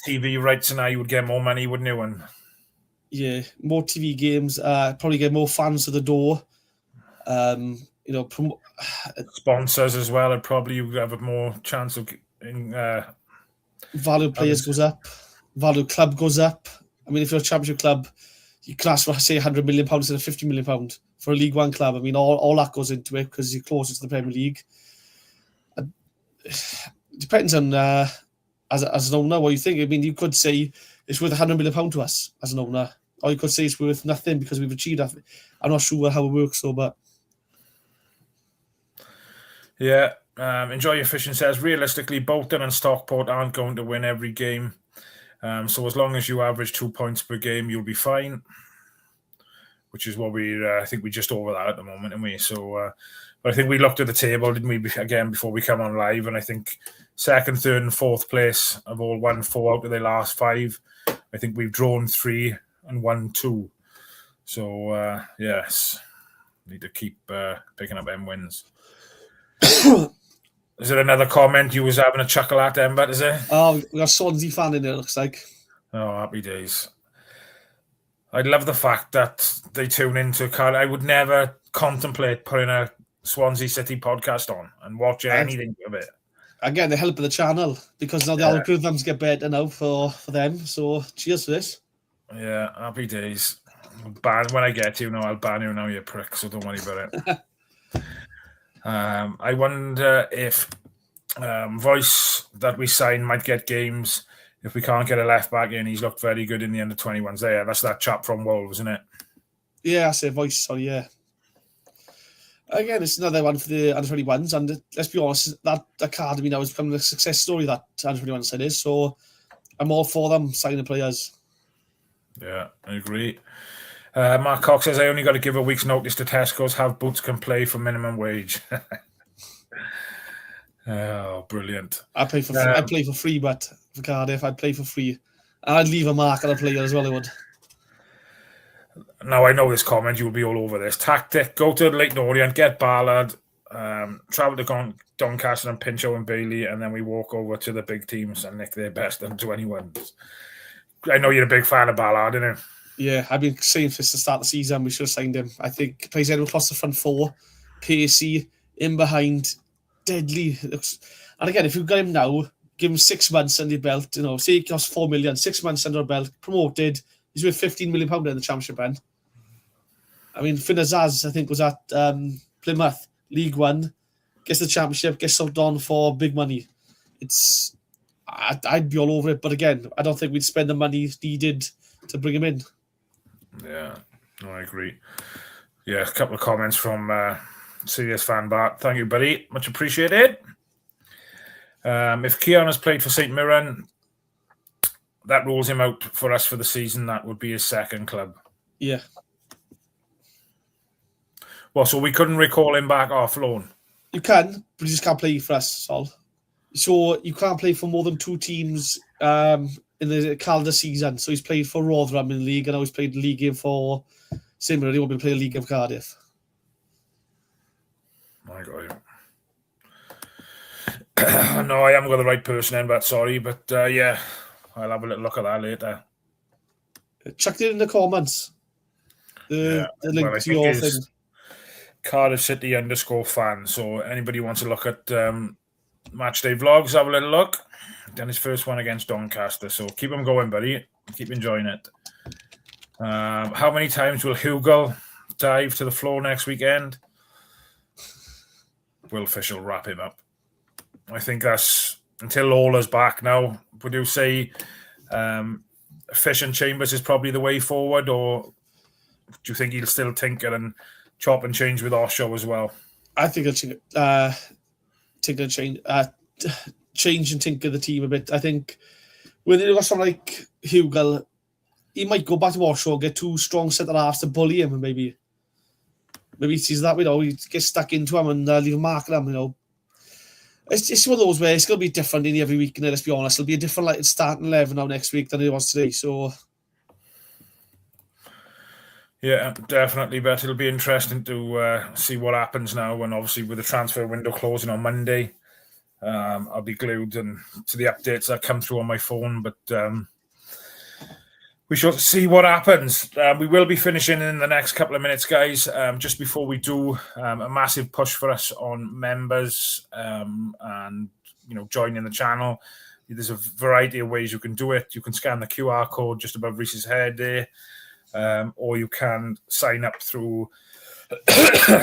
TV rights, and you would get more money, wouldn't you? And yeah, more TV games, probably get more fans to the door. Sponsors as well, and probably you would have a more chance of getting value players goes up, value club goes up. I mean, if you're a championship club, you can ask for, say, £100 million instead of £50 million for a League One club. I mean, all that goes into it because you're closer to the Premier League. It depends on, as an owner, what you think. I mean, you could say it's worth £100 million to us as an owner. Or you could say it's worth nothing because we've achieved that. I'm not sure how it works, though, but... Yeah, Enjoy Your Fishing says, realistically, Bolton and Stockport aren't going to win every game. So as long as you average 2 points per game, you'll be fine. Which is what I think we just over that at the moment, aren't we? So, but I think we looked at the table, didn't we, again, before we come on live, and I think second, third and fourth place have all won 4 out of their last 5. I think we've drawn 3 and won 2. So, yes, need to keep picking up them wins. Is there another comment you was having a chuckle at, Embert, is it? Oh, we got a Swansea fan in there, looks like. Oh, happy days. I love the fact that they tune into Cardiff. I would never contemplate putting a Swansea City podcast on and watch anything of it. Again, they're helping the channel because now the algorithms get better now for them. So cheers for this. Yeah, happy days. When I get you, I'll ban you now, you prick, so don't worry about it. I wonder if Voice that we signed might get games if we can't get a left back in. He's looked very good in the under-21s there. That's that chap from Wolves, isn't it? Yeah, I say Voice, sorry, yeah. Again, it's another one for the under-21s, and let's be honest, that academy now has become a success story, that under-21 side is, so I'm all for them signing players. Yeah, I agree. Mark Cox says, I only got to give a week's notice to Tesco's, have Boots can play for minimum wage. Oh, brilliant. I play for free, but for Cardiff, I'd play for free. And I'd leave a mark on a player as well, I would. Now, I know this comment, you'll be all over this. Tactic, go to Leighton Orient, get Ballard, travel to Doncaster and Pinchot and Bailey, and then we walk over to the big teams and nick their best under-21s. I know you're a big fan of Ballard, aren't you? Yeah, I've been saying since the start of the season we should have signed him. I think he plays anywhere across the front 4, pacey, in behind, deadly. And again, if you've got him now, give him 6 months under your belt, say he costs 4 million, 6 months under a belt, promoted, he's worth £15 million in the Championship end. I mean, Finn Azaz, I think, was at Plymouth, League One, gets the Championship, gets subbed on for big money. I'd be all over it, but again, I don't think we'd spend the money needed to bring him in. Yeah, no, I agree. Yeah, a couple of comments from Serious Fan Bart. Thank you, buddy. Much appreciated. If Keon has played for St Mirren, that rules him out for us for the season. That would be his second club. Yeah. Well, so we couldn't recall him back off loan? You can, but you just can't play for us, Sol. So you can't play for more than 2 teams in the calendar season. So he's played for Rotherham in the league, and now he's played the league game for St Mirren. He won't be playing a league game for Cardiff. I got you. No, I haven't got the right person in, but sorry. But yeah, I'll have a little look at that later. Chuck it in the comments. The link to your thing. Cardiff City _fan. So anybody wants to look at matchday vlogs, have a little look. Then his first one against Doncaster. So keep him going, buddy. Keep enjoying it. How many times will Hugo dive to the floor next weekend? Will Fish will wrap him up. I think that's until Lawler's back now. Would you say Fish and Chambers is probably the way forward, or do you think he'll still tinker and chop and change with Osho as well? I think he'll change and tinker the team a bit. I think when you got someone like Hugo, he might go back to Osho, get 2 strong centre-halves to bully him, and maybe he sees that, he gets stuck into him and leave a mark on him, It's one of those where it's going to be different in every week, and let's be honest, it'll be a different starting 11 now next week than it was today, so... Yeah, definitely, but it'll be interesting to see what happens now, and obviously with the transfer window closing on Monday, I'll be glued to the updates that come through on my phone, but we shall see what happens. We will be finishing in the next couple of minutes, guys. Just before we do, a massive push for us on members and joining the channel. There's a variety of ways you can do it. You can scan the QR code just above Reese's head there, or you can sign up through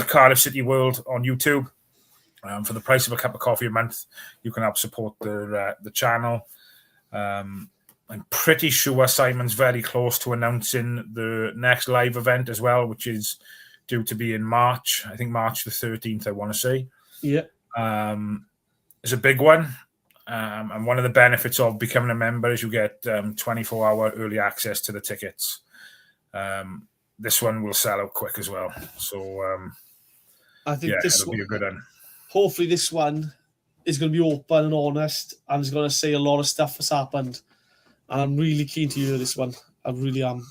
Cardiff City World on YouTube. For the price of a cup of coffee a month, you can help support the channel. I'm pretty sure Simon's very close to announcing the next live event as well, which is due to be in March. I think March the 13th, I want to say. Yeah. It's a big one. And one of the benefits of becoming a member is you get 24-hour early access to the tickets. This one will sell out quick as well. So, I think it'll be a good one. Hopefully this one is going to be open and honest and is going to say a lot of stuff that's happened. And I'm really keen to hear this one. I really am.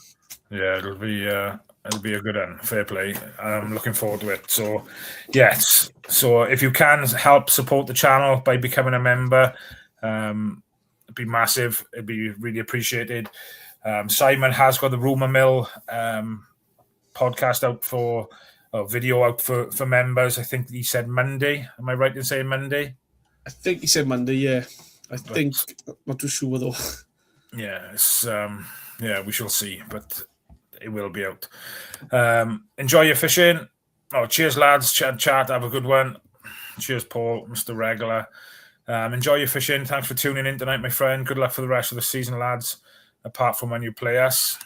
Yeah, it'll be a good one. Fair play. I'm looking forward to it. So, yes. So if you can help support the channel by becoming a member, it'd be massive. It'd be really appreciated. Simon has got the Rumour Mill podcast out video out for members. I think he said Monday. Am I right in saying Monday? I think he said Monday, yeah. I'm not too sure though. Yeah, we shall see, but it will be out. Enjoy your fishing. Oh, cheers, lads. Chat. Have a good one. Cheers, Paul, Mr. Regular. Enjoy your fishing. Thanks for tuning in tonight, my friend. Good luck for the rest of the season, lads, apart from when you play us.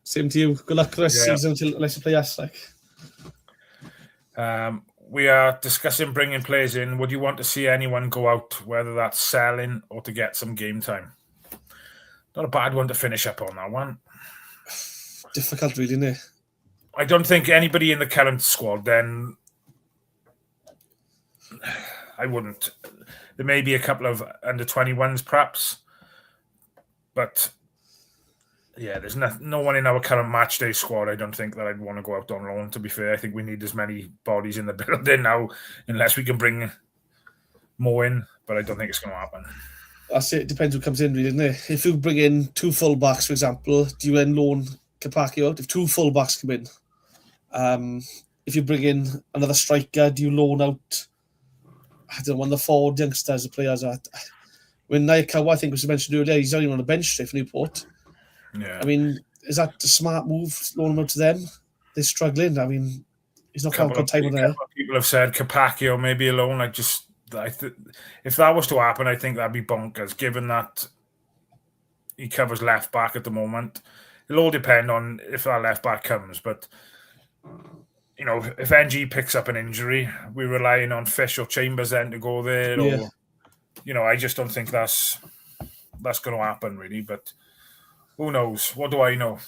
Same to you. Good luck for the rest of the season unless you play us. We are discussing bringing players in. Would you want to see anyone go out, whether that's selling or to get some game time? Not a bad one to finish up on, that one. Difficult, really, isn't it? I don't think anybody in the current squad, then I wouldn't. There may be a couple of under-21s, perhaps. But, yeah, there's no one in our current match day squad, I don't think, that I'd want to go out on loan, to be fair. I think we need as many bodies in the building now, unless we can bring more in. But I don't think it's going to happen. That's it. Depends who comes in, really, doesn't it? If you bring in two full-backs, for example, do you then loan Capaccio out? If two full-backs come in, if you bring in another striker, do you loan out, I don't know, one of the forward youngsters, the players are... When Naikawa, I think was mentioned earlier, he's only on the bench today for Newport. Yeah. I mean, is that a smart move, loan him out to them? They're struggling. I mean, he's not having a good time on there. People have said Capaccio maybe alone. If that was to happen, I think that'd be bonkers, given that he covers left back at the moment. It'll all depend on if that left back comes. But, you know, if NG picks up an injury, we're relying on Fish or Chambers then to go there. Yeah. Or, you know, I just don't think that's going to happen, really. But who knows? What do I know?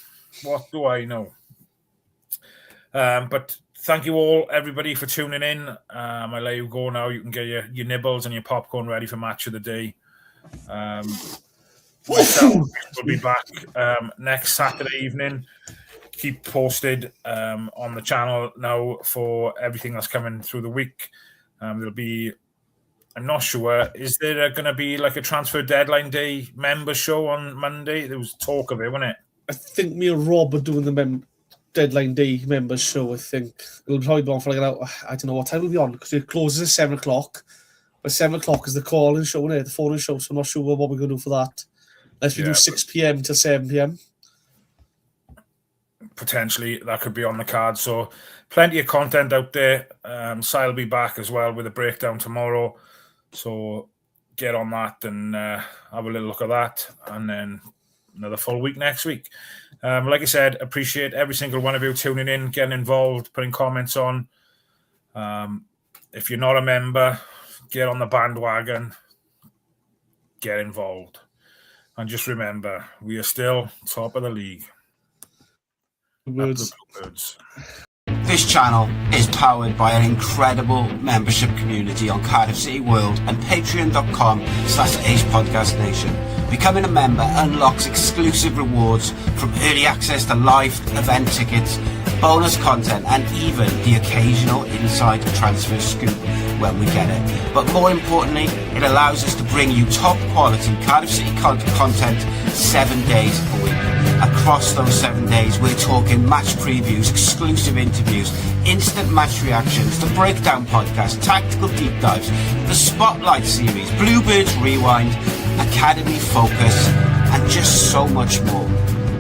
But thank you all, everybody, for tuning in. I'll let you go now. You can get your nibbles and your popcorn ready for match of the day. We'll be back next Saturday evening. Keep posted on the channel now for everything that's coming through the week. There'll be, I'm not sure, is there going to be like a transfer deadline day member show on Monday? There was talk of it, wasn't it? I think me and Rob are doing the deadline day members show. I think it'll probably be on for like an hour. I don't know what time it'll be on because it closes at 7 o'clock. But 7 o'clock is the call-in show, the phone-in show. So I'm not sure what we're going to do for that. Unless we do 6 p.m. till 7 p.m. Potentially that could be on the card. So plenty of content out there. Si will be back as well with a breakdown tomorrow. So get on that and have a little look at that. And then another full week next week. Like I said, appreciate every single one of you tuning in, getting involved, putting comments on. If you're not a member, get on the bandwagon, get involved. And just remember, we are still top of the league. Bluebirds. This channel is powered by an incredible membership community on Cardiff City World and patreon.com/AcePodcastNation. Becoming a member unlocks exclusive rewards from early access to live event tickets, bonus content, and even the occasional inside transfer scoop when we get it. But more importantly, it allows us to bring you top quality Cardiff City content 7 days a week. Across those 7 days, we're talking match previews, exclusive interviews, instant match reactions, the breakdown podcast, tactical deep dives, the spotlight series, Bluebirds Rewind, Academy Focus, and just so much more.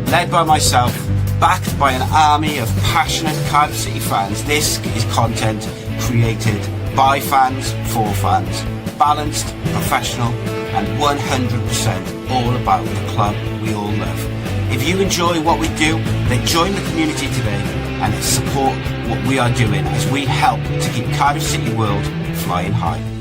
Led by myself, backed by an army of passionate Cardiff City fans, this is content created by fans, for fans. Balanced, professional, and 100% all about the club we all love. If you enjoy what we do, then join the community today and support what we are doing as we help to keep Cardiff City World flying high.